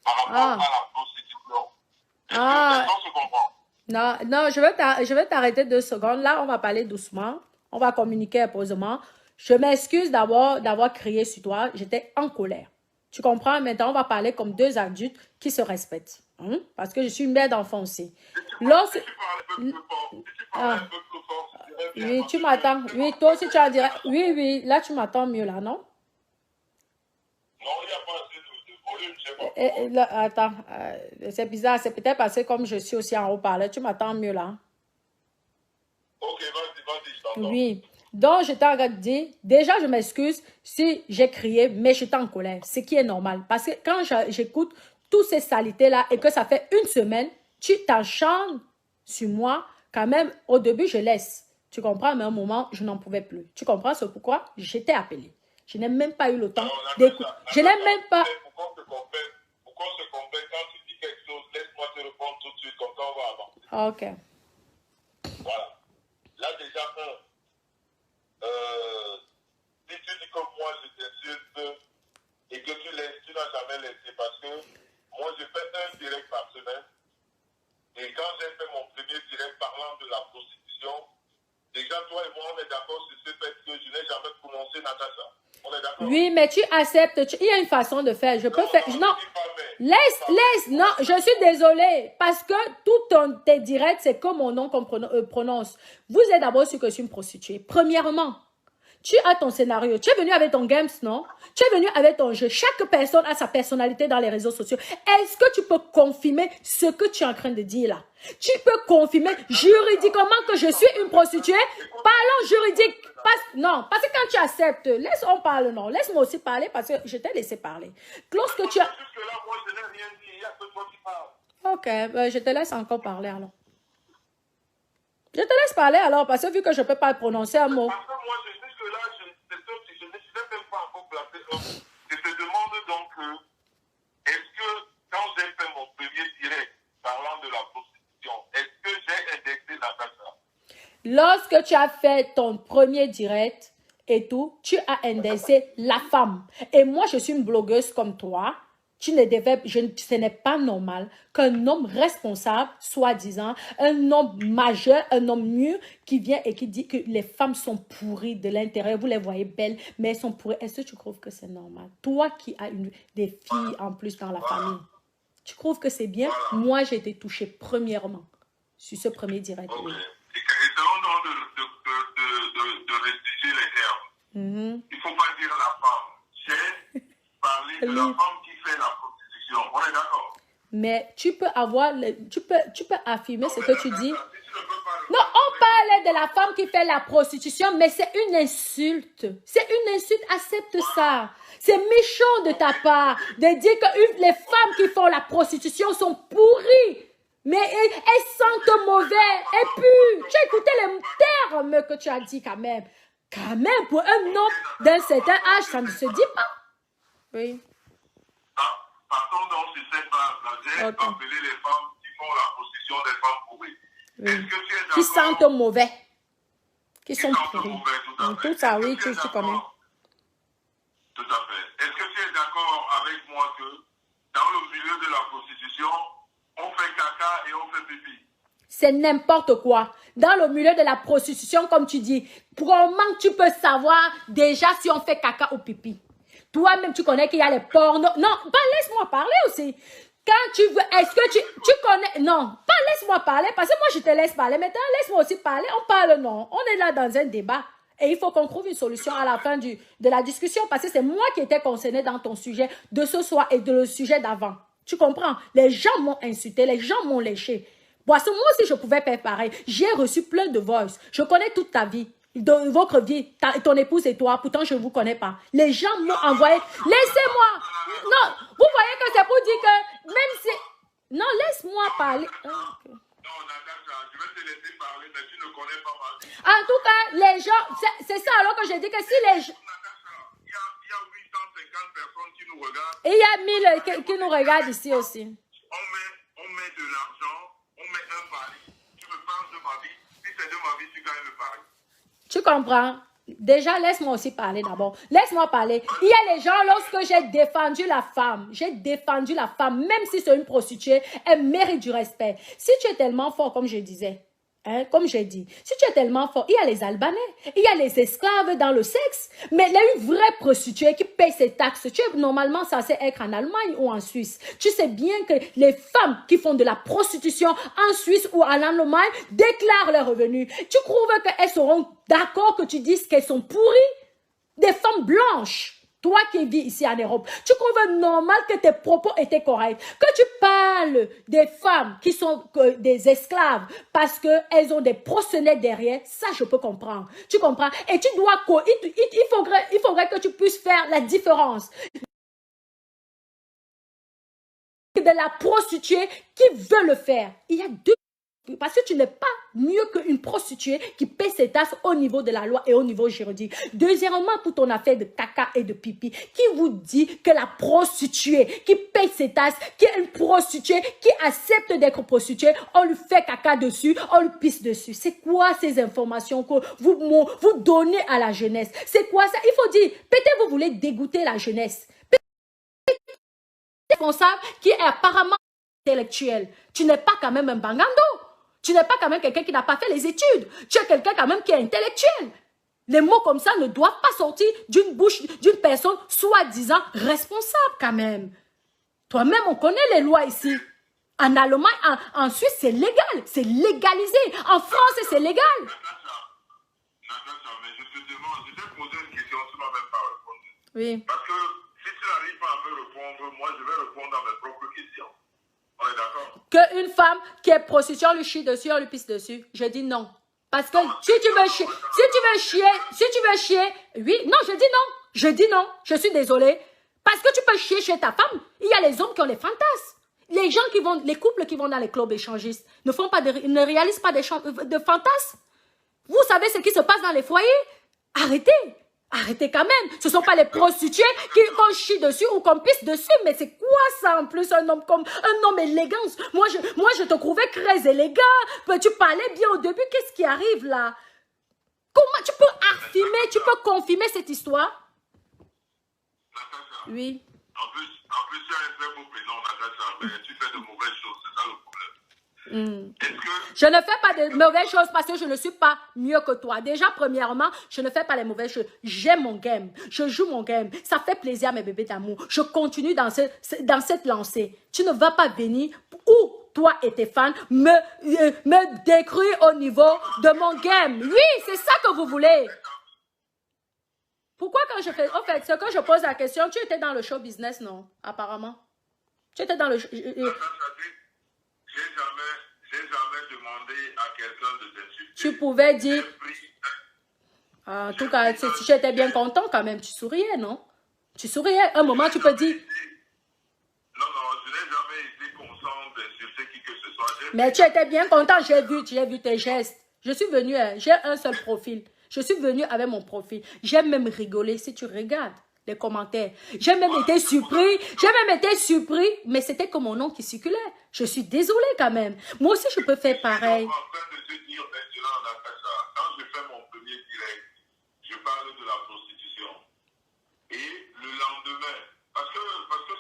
Speaker 3: par rapport à la prostitution. Est-ce qu'on se comprend?
Speaker 1: Non, je vais t'arrêter 2 secondes. Là, on va parler doucement. On va communiquer posément. Je m'excuse d'avoir crié sur toi. J'étais en colère. Tu comprends? Maintenant, on va parler comme 2 adultes qui se respectent. Parce que je suis une mère d'enfant aussi. Oui, tu m'attends. Oui, toi aussi, tu en dirais. Oui, là, tu m'attends mieux, là, non?
Speaker 3: Non, il n'y a pas assez de volume, c'est bon.
Speaker 1: Attends, c'est bizarre. C'est peut-être parce que comme je suis aussi en haut-parleur, tu m'attends mieux, là.
Speaker 3: Ok, vas-y, je t'entends.
Speaker 1: Oui. Donc, je t'en dire, déjà, je m'excuse si j'ai crié, mais j'étais en colère, ce qui est normal. Parce que quand j'écoute toutes ces saletés-là et que ça fait 1 semaine, tu t'acharnes sur moi, quand même, au début, je laisse. Tu comprends? Mais à un moment, je n'en pouvais plus. Tu comprends? C'est pourquoi j'étais appelée. Je n'ai même pas eu le temps d'écouter. Je n'ai même pas...
Speaker 3: Pourquoi on se complète? Quand tu dis quelque chose, laisse-moi te répondre tout de suite, comme ça on va avancer.
Speaker 1: Ok.
Speaker 3: Voilà. Là, déjà, si tu dis que moi je t'insulte et que tu n'as jamais laissé, parce que moi je fais un direct par semaine, et quand j'ai fait mon premier direct parlant de la prostitution, déjà toi et moi on est d'accord sur ce fait que je n'ai jamais prononcé Natacha. On est d'accord?
Speaker 1: Oui, mais tu acceptes. Il y a une façon de faire. Je peux faire... Non. Laisse. Non, je suis désolée. Parce que tout tes directs, c'est comme mon nom qu'on prononce. Vous êtes d'abord sûr que je suis une prostituée. Premièrement, tu as ton scénario. Tu es venu avec ton games, non? Tu es venu avec ton jeu. Chaque personne a sa personnalité dans les réseaux sociaux. Est-ce que tu peux confirmer ce que tu es en train de dire là? Tu peux confirmer juridiquement que je suis une prostituée? Parlons juridique. Non, parce que quand tu acceptes, on parle, non. Laisse-moi aussi parler parce que je t'ai laissé parler. Lorsque tu as...
Speaker 3: Jusque-là, moi, je n'ai rien dit. Il n'y a que toi qui parles.
Speaker 1: Ok, ben, je te laisse encore parler alors. Je te laisse parler alors parce que vu que je ne peux pas prononcer un mot.
Speaker 3: Parce que moi, jusque-là, je n'ai même pas encore placé un mot. Je te demande donc, est-ce que quand j'ai fait mon premier direct parlant de la prostitution, est-ce que j'ai indexé Natacha? Lorsque
Speaker 1: tu as fait ton premier direct et tout, tu as indexé la femme. Et moi, je suis une blogueuse comme toi. Ce n'est pas normal qu'un homme responsable, soi-disant, un homme majeur, un homme mûr, qui vient et qui dit que les femmes sont pourries de l'intérieur. Vous les voyez belles, mais elles sont pourries. Est-ce que tu trouves que c'est normal? Toi qui as des filles en plus dans la famille, tu trouves que c'est bien? Moi, j'ai été touchée premièrement sur ce premier direct.
Speaker 3: Okay. Essayons donc de restituer les termes. Il ne faut pas dire la femme. J'ai parlé de la femme qui fait la prostitution. On est d'accord?
Speaker 1: Mais tu peux avoir, tu peux affirmer ce que tu dis. Non, on parlait de la femme qui fait la prostitution, mais c'est une insulte. C'est une insulte, accepte ça. C'est méchant de ta part de dire que les femmes qui font la prostitution sont pourries. Mais elles sentent mauvais. Et puis, tu as écouté les termes que tu as dit quand même. Quand même, pour un homme d'un certain âge, ça ne se dit pas. Oui.
Speaker 3: Partons donc sur cette base-là. J'ai appelé les femmes qui font la prostitution des femmes pourries.
Speaker 1: Oui.
Speaker 3: Est-ce que tu es d'accord?
Speaker 1: Qui sentent mauvais. Qui sont
Speaker 3: pourries.
Speaker 1: mauvais,
Speaker 3: tout à fait.
Speaker 1: Tout ça, oui, tu connais.
Speaker 3: Tout à fait. Est-ce que tu es d'accord avec moi que dans le milieu de la prostitution, on fait caca et on fait pipi?
Speaker 1: C'est n'importe quoi. Dans le milieu de la prostitution, comme tu dis, comment tu peux savoir déjà si on fait caca ou pipi? Toi-même, tu connais qu'il y a les pornos. Non, laisse-moi parler aussi. Quand tu veux, est-ce que tu connais... Non, laisse-moi parler, parce que moi, je te laisse parler. Maintenant, laisse-moi aussi parler. On parle, non. On est là dans un débat. Et il faut qu'on trouve une solution à la fin de la discussion, parce que c'est moi qui étais concernée dans ton sujet de ce soir et de le sujet d'avant. Tu comprends? Les gens m'ont insulté, les gens m'ont léché. Parce que moi aussi, je pouvais faire pareil. J'ai reçu plein de voices. Je connais toute ta vie. De votre vie, ton épouse et toi, pourtant je ne vous connais pas. Les gens m'ont envoyé. Laissez-moi. Non, vous voyez que c'est pour dire que même si... Non, laisse-moi parler.
Speaker 3: Non, Natacha, je vais te laisser parler, mais tu ne connais pas ma vie.
Speaker 1: En tout cas, les gens... C'est ça alors que j'ai dit que si les gens...
Speaker 3: Il y a 850 personnes qui nous regardent.
Speaker 1: Et il y a 1000 qui nous regardent ici aussi.
Speaker 3: On met de l'argent, on met un pari. Tu me parles de ma vie. Si c'est de ma vie, tu gagnes le pari. Tu comprends? Déjà, laisse-moi aussi parler d'abord. Laisse-moi parler. Il y a les gens, lorsque j'ai défendu la femme, même si c'est une prostituée, elle mérite du respect. Si tu es tellement fort, comme je disais, hein, comme j'ai dit, si tu es tellement fort, il y a les Albanais, il y a les esclaves dans le sexe, mais il y a une vraie prostituée qui paye ses taxes. Tu es normalement censé être en Allemagne ou en Suisse. Tu sais bien que les femmes qui font de la prostitution en Suisse ou en Allemagne déclarent leurs revenus. Tu trouves qu'elles seront d'accord que tu dises qu'elles sont pourries? Des femmes blanches. Toi qui vis ici en Europe, tu trouves normal que tes propos étaient corrects, que tu parles des femmes qui sont des esclaves parce qu'elles ont des procédés derrière, ça je peux comprendre. Tu comprends? Et tu dois, il faudrait que tu puisses faire la différence de la prostituée qui veut le faire. Il y a deux. Parce que tu n'es pas mieux qu'une prostituée qui paie ses tasses au niveau de la loi et au niveau juridique. Deuxièmement, pour ton affaire de caca et de pipi, qui vous dit que la prostituée qui paie ses tasses, qui est une prostituée, qui accepte d'être prostituée, on lui fait caca dessus, on lui pisse dessus. C'est quoi ces informations que vous donnez à la jeunesse? C'est quoi ça? Il faut dire, peut-être vous voulez dégoûter la jeunesse. Responsable qui est apparemment intellectuel. Tu n'es pas quand même un bangando. Tu n'es pas quand même quelqu'un qui n'a pas fait les études. Tu es quelqu'un quand même qui est intellectuel. Les mots comme ça ne doivent pas sortir d'une bouche d'une personne soi-disant responsable quand même. Toi-même, on connaît les lois ici. En Allemagne, en Suisse, c'est légal. C'est légalisé. En France, c'est légal. Natacha, mais je te demande, je t'ai posé une question, tu ne m'as même pas répondu. Oui. Parce que si tu n'arrives pas à me répondre, moi, je vais répondre à mes propres questions. On est d'accord? Qu'une femme qui est prostituée, on lui chie dessus, on lui pisse dessus. Je dis non. Parce que si tu veux chier, oui, non, je dis non. Je suis désolée. Parce que tu peux chier chez ta femme. Il y a les hommes qui ont les fantasmes. Les couples qui vont dans les clubs échangistes ne réalisent pas de fantasmes. Vous savez ce qui se passe dans les foyers? Arrêtez quand même. Ce ne sont pas les prostituées qu'on chie dessus ou qu'on pisse dessus. Mais c'est quoi ça en plus, un homme élégant? Moi, je te trouvais très élégant. Tu parlais bien au début. Qu'est-ce qui arrive là? Comment tu peux confirmer cette histoire? Natacha, oui. En plus, tu as un très beau prénom, Natacha, mais tu fais de mauvaises choses. C'est ça le problème. Je ne fais pas de mauvaises choses parce que je ne suis pas mieux que toi. Déjà, premièrement, je ne fais pas les mauvaises choses. J'aime mon game. Je joue mon game. Ça fait plaisir à mes bébés d'amour. Je continue dans cette lancée. Tu ne vas pas venir où toi et tes fans me détruire au niveau de mon game. Oui, c'est ça que vous voulez. Pourquoi quand je fais... En fait, c'est quand je pose la question, tu étais dans le show business, non? Apparemment. Tu étais dans le... J'ai jamais demandé à quelqu'un de t'insulter. Tu pouvais dire... En tout cas, si tu étais bien content quand même, tu souriais, non? Tu souriais. Un moment, tu peux dire... Non, je n'ai jamais été conscient d'insulter qui que ce soit. Mais tu étais bien content, j'ai vu tes gestes. Je suis venue, j'ai un seul profil.
Speaker 1: Je suis venue avec mon profil. J'ai même rigolé si tu regardes les commentaires. J'ai même été surpris. Mais c'était que mon nom qui circulait. Je suis désolée quand même. Moi aussi, je peux faire pareil.
Speaker 3: En train de te dire maintenant, Natacha, quand je fais mon premier direct, je parle de la prostitution. Et le lendemain, parce que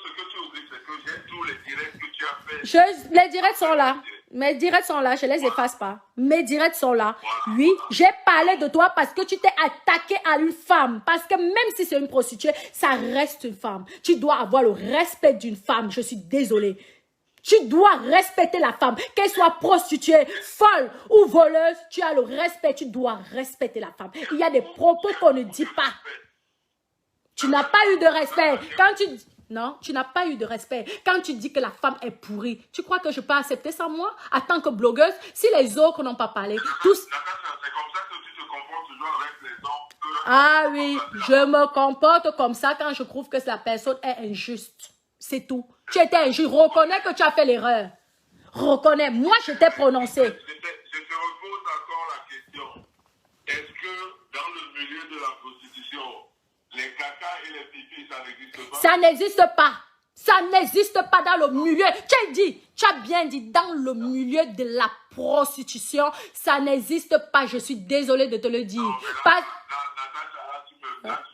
Speaker 3: ce que tu oublies, c'est que j'ai tous les directs que tu as fait.
Speaker 1: Les directs sont là. Mes directs sont là, je les efface pas. Mes directs sont là. Oui, j'ai parlé de toi parce que tu t'es attaqué à une femme. Parce que même si c'est une prostituée, ça reste une femme. Tu dois avoir le respect d'une femme. Je suis désolée. Tu dois respecter la femme. Qu'elle soit prostituée, folle ou voleuse, tu as le respect. Tu dois respecter la femme. Il y a des propos qu'on ne dit pas. Tu n'as pas eu de respect. Quand tu... Non, tu n'as pas eu de respect. Quand tu dis que la femme est pourrie, tu crois que je peux accepter ça moi, en tant que blogueuse, si les autres n'ont pas parlé, tous...
Speaker 3: C'est comme ça que tu te comportes toujours avec les hommes.
Speaker 1: Ah oui, je me comporte comme ça quand je trouve que la personne est injuste. C'est tout. Tu étais injuste. Reconnais que tu as fait l'erreur. Reconnais. Moi, je t'ai prononcé.
Speaker 3: Je te repose encore la question. Est-ce que dans le milieu de la prostitution, les caca et les pipis, ça n'existe pas?
Speaker 1: Ça n'existe pas. Ça n'existe pas dans le milieu. Tu as bien dit, dans le milieu de la prostitution, ça n'existe pas. Je suis désolée de te le dire.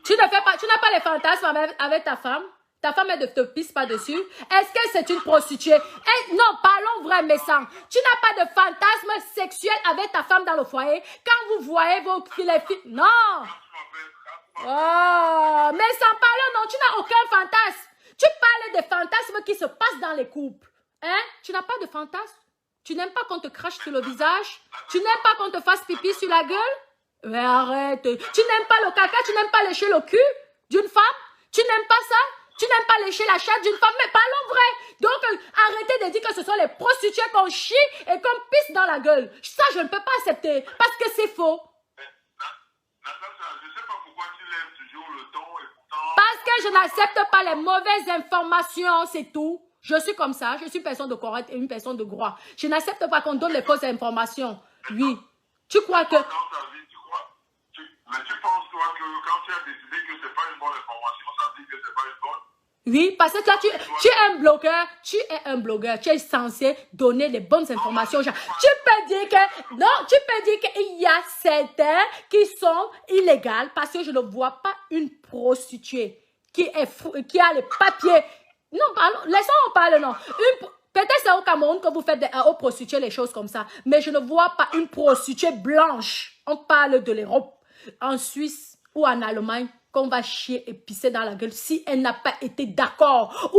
Speaker 1: Tu n'as pas les fantasmes avec ta femme? Ta femme, elle ne te pisse pas dessus. Est-ce que c'est une prostituée? Non, parlons vrai, mais sans. Tu n'as pas de fantasme sexuel avec ta femme dans le foyer. Quand vous voyez vos filles... Non. Oh, mais sans parler, non, tu n'as aucun fantasme. Tu parles des fantasmes qui se passent dans les couples. Hein? Tu n'as pas de fantasme? Tu n'aimes pas qu'on te crache sur le visage? Tu n'aimes pas qu'on te fasse pipi sur la gueule? Mais arrête. Tu n'aimes pas le caca? Tu n'aimes pas lécher le cul d'une femme? Tu n'aimes pas ça? Tu n'aimes pas lécher la chatte d'une femme? Mais parlons vrai. Donc, arrêtez de dire que ce sont les prostituées qu'on chie et qu'on pisse dans la gueule. Ça, je ne peux pas accepter parce que c'est faux.
Speaker 3: Je ne sais pas pourquoi tu lèves toujours le ton et pourtant...
Speaker 1: Parce que je n'accepte pas les mauvaises informations, c'est tout. Je suis comme ça, je suis une personne de correct et une personne de droit. Je n'accepte pas qu'on donne les fausses informations. Oui. Tu crois que...
Speaker 3: Dans ta vie, mais tu penses, toi, que quand tu as décidé que ce n'est pas une bonne information, ça veut dire que ce n'est pas une bonne?
Speaker 1: Oui, parce que toi, tu es un blogueur, tu es censé donner les bonnes informations aux gens. Tu peux dire que, non, tu peux dire qu'il y a certains qui sont illégales parce que je ne vois pas une prostituée qui a les papiers. Non, laissons-en parler, non. Peut-être c'est au Cameroun que vous faites aux prostituées les choses comme ça, mais je ne vois pas une prostituée blanche. On parle de l'Europe, en Suisse ou en Allemagne, qu'on va chier et pisser dans la gueule si elle n'a pas été d'accord.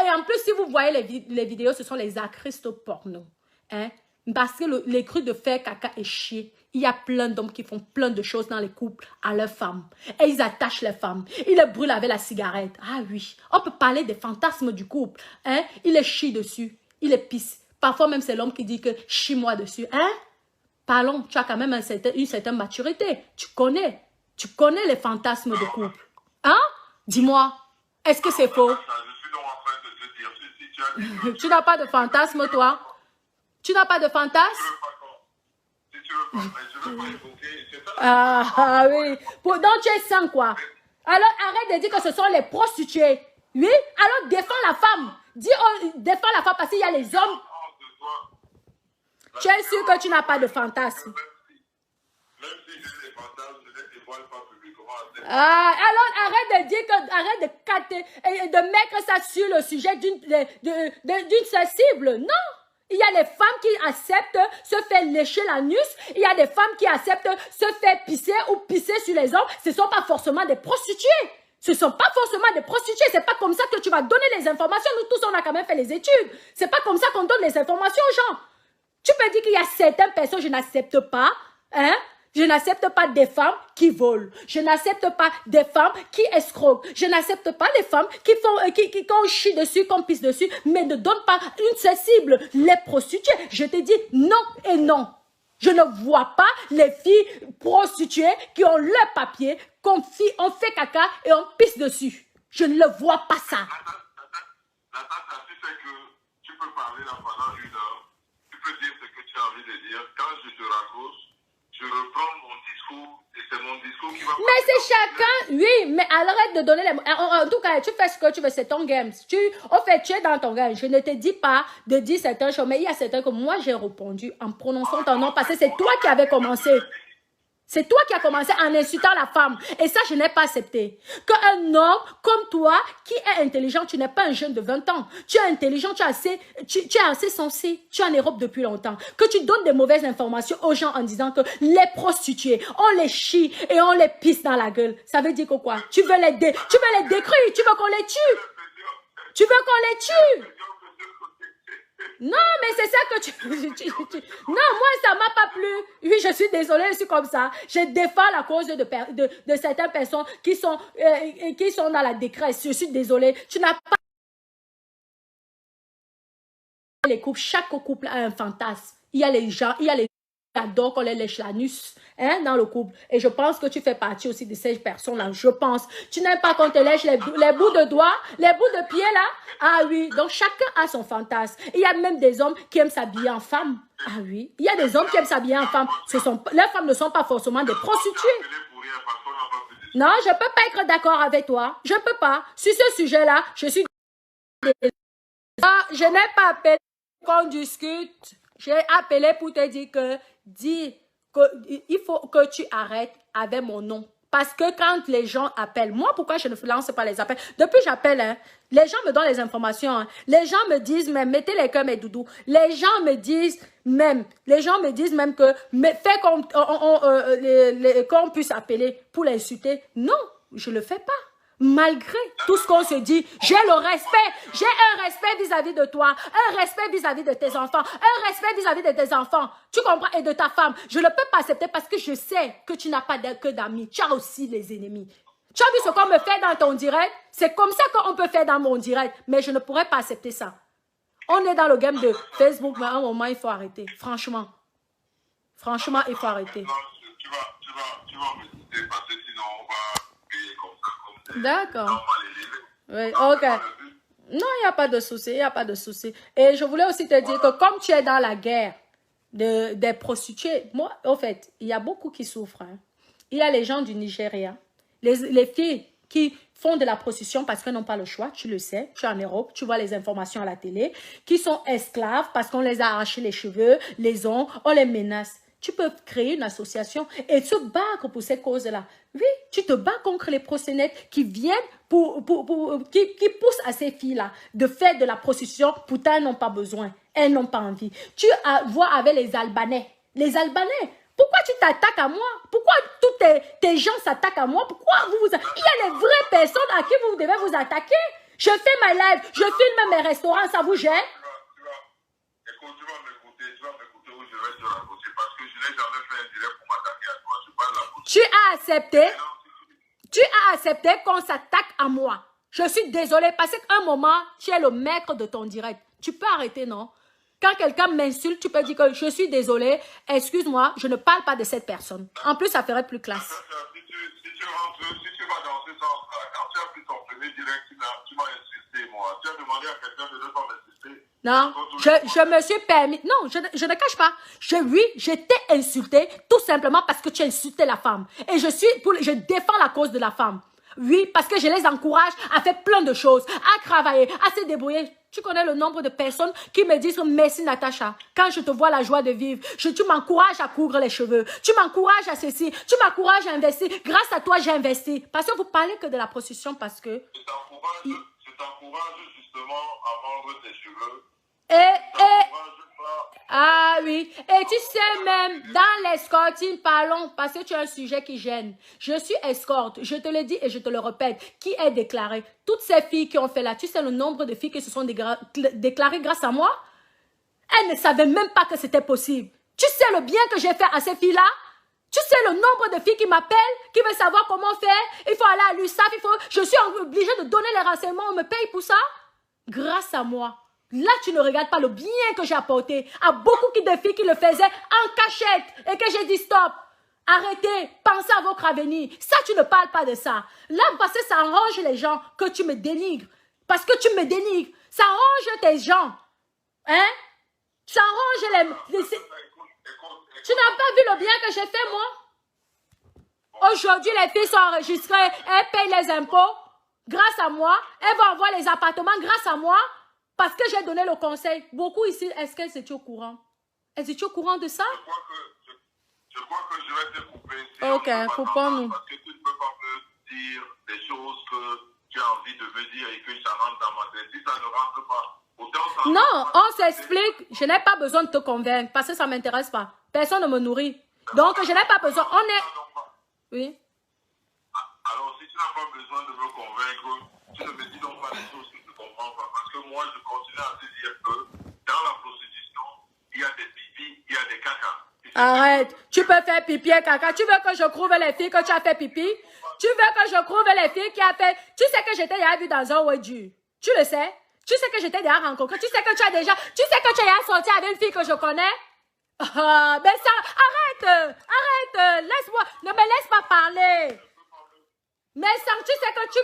Speaker 1: Et en plus, si vous voyez les vidéos, ce sont les actrices porno. Hein? Parce que les crues de faire caca et chier, il y a plein d'hommes qui font plein de choses dans les couples à leurs femmes. Et ils attachent les femmes. Ils les brûlent avec la cigarette. Ah oui, on peut parler des fantasmes du couple. Hein? Il les chie dessus, il les pisse. Parfois même, c'est l'homme qui dit que chie-moi dessus. Hein? Parlons, tu as quand même une certaine maturité. Tu connais les fantasmes de couple. Hein? Dis-moi, est-ce que c'est faux?
Speaker 3: Je suis donc en train de te dire ceci.
Speaker 1: Tu n'as pas de fantasme, toi? Tu n'as pas de fantasme?
Speaker 3: Si tu veux pas, mais je ne veux pas évoquer.
Speaker 1: Ah oui. Donc tu es sans quoi? Alors arrête de dire que ce sont les prostituées. Oui? Alors défends la femme. Défends la femme parce qu'il y a les hommes. Tu es sûr que tu n'as pas de fantasme?
Speaker 3: Même si j'ai des fantasmes, je ne les dévoile pas publiquement.
Speaker 1: Alors arrête de dire de mettre ça sur le sujet d'une sensible. Non. Il y a des femmes qui acceptent se faire lécher l'anus. Il y a des femmes qui acceptent se faire pisser ou pisser sur les hommes. Ce ne sont pas forcément des prostituées. Ce ne sont pas forcément des prostituées. Ce n'est pas comme ça que tu vas donner les informations. Nous tous, on a quand même fait les études. Ce n'est pas comme ça qu'on donne les informations aux gens. Tu peux dire qu'il y a certaines personnes, je n'accepte pas. Hein? Je n'accepte pas des femmes qui volent. Je n'accepte pas des femmes qui escroquent. Je n'accepte pas les femmes qu'on chie dessus, qu'on pisse dessus, mais ne donne pas une sensible. Les prostituées, je te dis non et non. Je ne vois pas les filles prostituées qui ont leur papier, on fait caca et on pisse dessus. Je ne le vois pas ça.
Speaker 3: Natacha, tu sais que tu peux parler là pendant 1 heure. Tu peux dire ce que tu as envie de dire. Quand je te raccroche, je reprends mon discours et c'est mon discours qui va...
Speaker 1: Mais c'est chacun, oui, mais arrête de donner les... En tout cas, tu fais ce que tu veux, c'est ton game. En fait, tu es dans ton game. Je ne te dis pas de dire certaines choses, mais il y a certains que moi, j'ai répondu en prononçant ton nom parce que c'est toi qui avais commencé. C'est toi qui as commencé en insultant la femme. Et ça, je n'ai pas accepté. Qu'un homme comme toi, qui est intelligent, tu n'es pas un jeune de 20 ans. Tu es intelligent, tu es assez sensé. Tu es en Europe depuis longtemps. Que tu donnes des mauvaises informations aux gens en disant que les prostituées, on les chie et on les pisse dans la gueule. Ça veut dire que quoi? Tu veux les détruire, tu veux qu'on les tue. Tu veux qu'on les tue. Non, mais c'est ça que Non, moi, ça m'a pas plu. Oui, je suis désolée, je suis comme ça. Je défends la cause de certaines personnes qui sont dans la détresse. Je suis désolée. Tu n'as pas les couples. Chaque couple a un fantasme. Il y a les gens, il y a les qui adorent qu'on les lèche l'anus dans le couple. Et je pense que tu fais partie aussi de ces personnes-là. Je pense. Tu n'aimes pas qu'on te lèche les bouts de doigts, les bouts de pied là? Ah oui. Donc chacun a son fantasme. Il y a même des hommes qui aiment s'habiller en femme. Ah oui. Il y a des hommes qui aiment s'habiller en femme. Les femmes ne sont pas forcément des prostituées. Non, je ne peux pas être d'accord avec toi. Je ne peux pas. Sur ce sujet-là, je suis... Ah, je n'ai pas appelé qu'on discute. J'ai appelé pour te dire que il faut que tu arrêtes avec mon nom. Parce que quand les gens appellent, moi, pourquoi je ne lance pas les appels? Depuis j'appelle, hein, les gens me donnent les informations. Hein. Les gens me disent même, mettez les cœurs, mes doudous. Les gens me disent même que, fais qu'on puisse appeler pour l'insulter. Non, je ne le fais pas. Malgré tout ce qu'on se dit, j'ai le respect. J'ai un respect vis-à-vis de toi, un respect vis-à-vis de tes enfants, un respect vis-à-vis de tes enfants. Tu comprends? Et de ta femme. Je ne peux pas accepter parce que je sais que tu n'as pas que d'amis. Tu as aussi les ennemis. Tu as vu ce qu'on me fait dans ton direct? C'est comme ça qu'on peut faire dans mon direct. Mais je ne pourrais pas accepter ça. On est dans le game de Facebook, mais à un moment, il faut arrêter. Franchement. Franchement, il faut arrêter.
Speaker 3: Tu vas me citer parce que sinon on va payer comme ça.
Speaker 1: D'accord. Oui, ok. Non, il n'y a pas de souci, il n'y a pas de souci. Et je voulais aussi te dire que comme tu es dans la guerre des prostituées, moi, en fait, il y a beaucoup qui souffrent. Hein. Il y a les gens du Nigeria, les filles qui font de la prostitution parce qu'elles n'ont pas le choix, tu le sais, tu es en Europe, tu vois les informations à la télé, qui sont esclaves parce qu'on les a arraché les cheveux, les ongles, on les menace. Tu peux créer une association et te battre pour ces causes-là. Oui, tu te bats contre les proxénètes qui viennent qui poussent à ces filles-là de faire de la prostitution. Pourtant, elles n'ont pas besoin. Elles n'ont pas envie. Tu vois avec les Albanais. Les Albanais, pourquoi tu t'attaques à moi? Pourquoi tous tes gens s'attaquent à moi? Pourquoi il y a les vraies personnes à qui vous devez vous attaquer. Je fais ma live, je filme mes restaurants, ça vous gêne?
Speaker 3: Écoute, tu vas m'écouter où je vais te raconter parce que je n'ai jamais fait un direct pour m'attaquer à toi. Je parle de la prostitution.
Speaker 1: Tu as accepté qu'on s'attaque à moi. Je suis désolée parce qu'à un moment, tu es le maître de ton direct. Tu peux arrêter, non? Quand quelqu'un m'insulte, tu peux dire que je suis désolée, excuse-moi, je ne parle pas de cette personne. En plus, ça ferait plus classe.
Speaker 3: Si tu vas dans ce sens-là, quand tu as pris ton premier direct, tu m'as insisté, moi. Tu as demandé à quelqu'un de ne pas m'insister. Non, je me suis permis. Non, je ne cache pas. Oui, je t'ai insulté tout simplement parce que tu as insulté la femme. Et je défends la cause de la femme. Oui, parce que je les encourage à faire plein de choses, à travailler, à se débrouiller. Tu connais le nombre de personnes qui me disent merci Natacha. Quand je te vois la joie de vivre, tu m'encourages à coudre les cheveux. Tu m'encourages à ceci. Tu m'encourages à investir. Grâce à toi, j'ai investi. Parce que vous parlez que de la prostitution parce que... Je t'encourage justement à vendre tes cheveux.
Speaker 1: Ah oui, et tu sais même, dans l'escorting, parlons, parce que tu as un sujet qui gêne. Je suis escorte, je te le dis et je te le répète, qui est déclaré. Toutes ces filles qui ont fait là, tu sais le nombre de filles qui se sont déclarées grâce à moi? Elles ne savaient même pas que c'était possible. Tu sais le bien que j'ai fait à ces filles-là? Tu sais le nombre de filles qui m'appellent, qui veulent savoir comment faire? Il faut aller à l'USAF, je suis obligée de donner les renseignements, on me paye pour ça? Grâce à moi. Là, tu ne regardes pas le bien que j'ai apporté à beaucoup de filles qui le faisaient en cachette et que j'ai dit stop. Arrêtez, pensez à votre avenir. Ça, tu ne parles pas de ça. Là, parce que ça arrange les gens que tu me dénigres. Parce que tu me dénigres. Ça arrange tes gens. Hein? Ça arrange les... Tu n'as pas vu le bien que j'ai fait, moi? Aujourd'hui, les filles sont enregistrées, elles payent les impôts grâce à moi, elles vont avoir les appartements grâce à moi, parce que j'ai donné le conseil. Beaucoup ici, est-ce qu'elles étaient au courant? Elles étaient au courant de ça?
Speaker 3: Je crois que je vais te couper.
Speaker 1: Ok, coupons-nous.
Speaker 3: Parce que tu ne peux pas me dire des choses que tu as envie de me dire et que ça rentre dans ma tête. Si ça ne rentre pas, autant ça...
Speaker 1: Non, on s'explique. Je n'ai pas besoin de te convaincre parce que ça ne m'intéresse pas. Personne ne me nourrit. Donc, je n'ai pas besoin. On est... Oui.
Speaker 3: Alors, si tu n'as pas besoin de me convaincre, tu ne me dis donc pas des choses que tu ne comprends pas. Parce que moi, je continue à te dire que dans la prostitution, il y a des pipis, il y a des cacas.
Speaker 1: Arrête. Tu peux faire pipi et caca. Tu veux que je prouve les filles que tu as fait pipi? Tu veux que je prouve les filles qui a fait... Tu sais que j'étais déjà vue dans un Ouédu. Tu le sais? Tu sais que j'étais déjà rencontrée. Tu sais que tu as déjà... Tu sais que tu as sorti avec une fille que je connais? Ah, ben ça... Arrête. Arrête. Laisse-moi... Ne me laisse pas parler. Mais Sam, tu sais que tu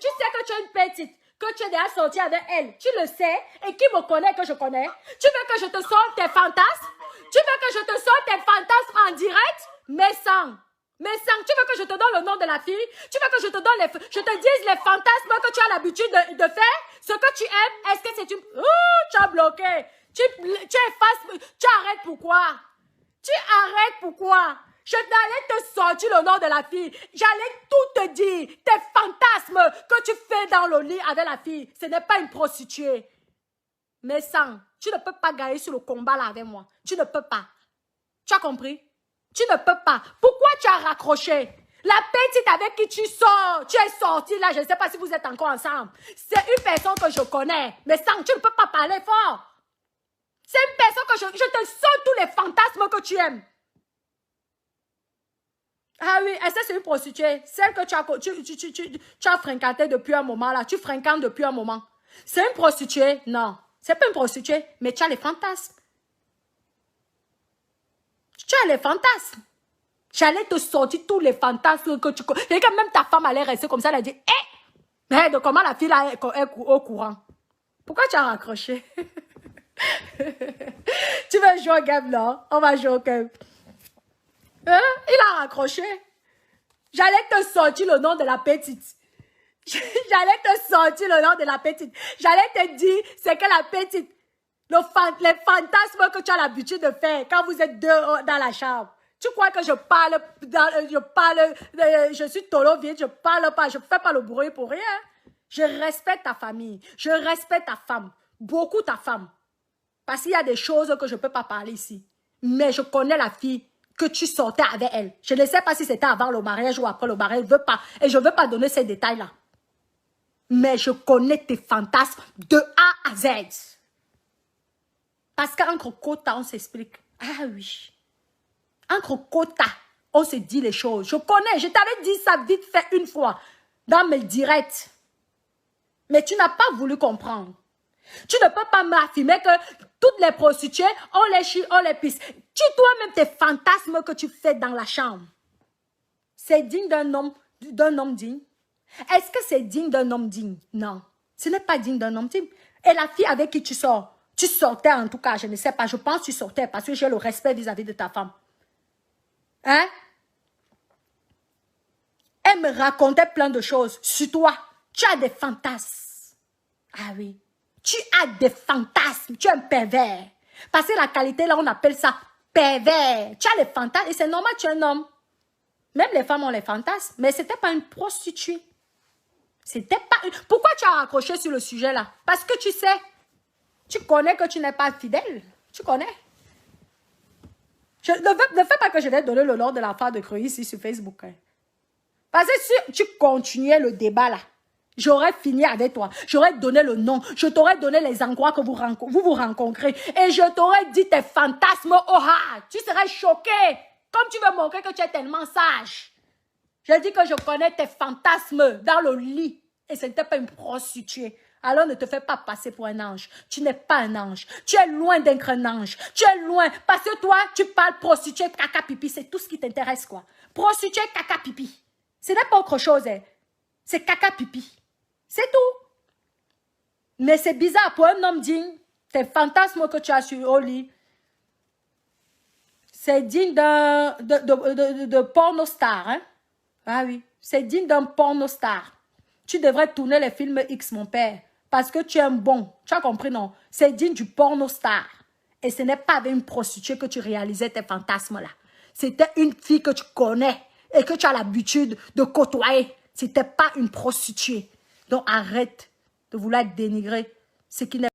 Speaker 1: sais que tu es une petite, que tu es déjà sortie avec elle. Tu le sais. Et qui me connaît que je connais? Tu veux que je te sorte tes fantasmes? Tu veux que je te sorte tes fantasmes en direct? Mais Sam, tu veux que je te donne le nom de la fille? Tu veux que je te donne je te dise les fantasmes que tu as l'habitude de faire? Ce que tu aimes? Est-ce que c'est une... tu as bloqué. Tu effaces... Tu arrêtes pourquoi? Tu arrêtes pourquoi? Je n'allais te sortir le nom de la fille. J'allais tout te dire. Tes fantasmes que tu fais dans le lit avec la fille. Ce n'est pas une prostituée. Mais Sam, tu ne peux pas gagner sur le combat là avec moi. Tu ne peux pas. Tu as compris? Tu ne peux pas. Pourquoi tu as raccroché? La petite avec qui tu sors, tu es sortie là, je ne sais pas si vous êtes encore ensemble. C'est une personne que je connais. Mais Sam, tu ne peux pas parler fort. C'est une personne que je te sors tous les fantasmes que tu aimes. Ah oui, est-ce que c'est une prostituée? Celle que tu as fréquentée depuis un moment là. Tu fréquentes depuis un moment. C'est une prostituée? Non. C'est pas une prostituée, mais tu as les fantasmes. Tu as les fantasmes. J'allais te sortir tous les fantasmes que tu... Et quand même ta femme allait rester comme ça, elle a dit, mais de comment la fille là est au courant? Pourquoi tu as raccroché? Tu veux jouer au game là? On va jouer au game. Hein? Il a raccroché. J'allais te sortir le nom de la petite. J'allais te sortir le nom de la petite. J'allais te dire, c'est que la petite, les fantasmes que tu as l'habitude de faire quand vous êtes deux dans la chambre. Tu crois que je suis tolo vide, je parle pas, je fais pas le bruit pour rien. Je respecte ta famille, je respecte ta femme, beaucoup ta femme. Parce qu'il y a des choses que je peux pas parler ici. Mais je connais la fille que tu sortais avec elle. Je ne sais pas si c'était avant le mariage ou après le mariage, je veux pas. Et je ne veux pas donner ces détails-là. Mais je connais tes fantasmes de A à Z. Parce qu'entre quotas, on s'explique. Ah oui. Entre quotas, on se dit les choses. Je connais, je t'avais dit ça vite fait une fois. Dans mes directs. Mais tu n'as pas voulu comprendre. Tu ne peux pas m'affirmer que toutes les prostituées, on les chie, on les pisse. Tu toi-même tes fantasmes que tu fais dans la chambre. C'est digne d'un homme digne? Est-ce que c'est digne d'un homme digne? Non. Ce n'est pas digne d'un homme digne. Et la fille avec qui tu sors, tu sortais en tout cas, je ne sais pas, je pense que tu sortais parce que j'ai le respect vis-à-vis de ta femme. Hein? Elle me racontait plein de choses sur toi. Tu as des fantasmes. Ah oui. Tu as des fantasmes. Tu es un pervers. Parce que la qualité, là, on appelle ça pervers. Tu as les fantasmes. Et c'est normal, tu es un homme. Même les femmes ont les fantasmes. Mais ce n'était pas une prostituée. C'était pas... Pourquoi tu as raccroché sur le sujet, là? Parce que tu sais. Tu connais que tu n'es pas fidèle. Tu connais. Ne fais pas que je vais donner le nom de la femme de Creuilly ici sur Facebook. Hein. Parce que si tu continuais le débat, là, j'aurais fini avec toi. J'aurais donné le nom. Je t'aurais donné les endroits que vous vous rencontrez. Et je t'aurais dit tes fantasmes. Oh, tu serais choqué. Comme tu veux montrer que tu es tellement sage. Je dis que je connais tes fantasmes dans le lit. Et ce n'était pas une prostituée. Alors ne te fais pas passer pour un ange. Tu n'es pas un ange. Tu es loin d'être un ange. Tu es loin. Parce que toi, tu parles prostituée, caca, pipi. C'est tout ce qui t'intéresse, quoi. Prostituée, caca, pipi. Ce n'est pas autre chose. Hein. C'est caca, pipi. C'est tout. Mais c'est bizarre pour un homme digne. Tes fantasmes que tu as sur au lit, c'est digne de porno star. Hein? Ah oui, c'est digne d'un porno star. Tu devrais tourner les films X, mon père. Parce que tu es un bon. Tu as compris, non? C'est digne du porno star. Et ce n'est pas avec une prostituée que tu réalisais tes fantasmes-là. C'était une fille que tu connais et que tu as l'habitude de côtoyer. C'était pas une prostituée. Donc arrête de vouloir dénigrer ce qui n'est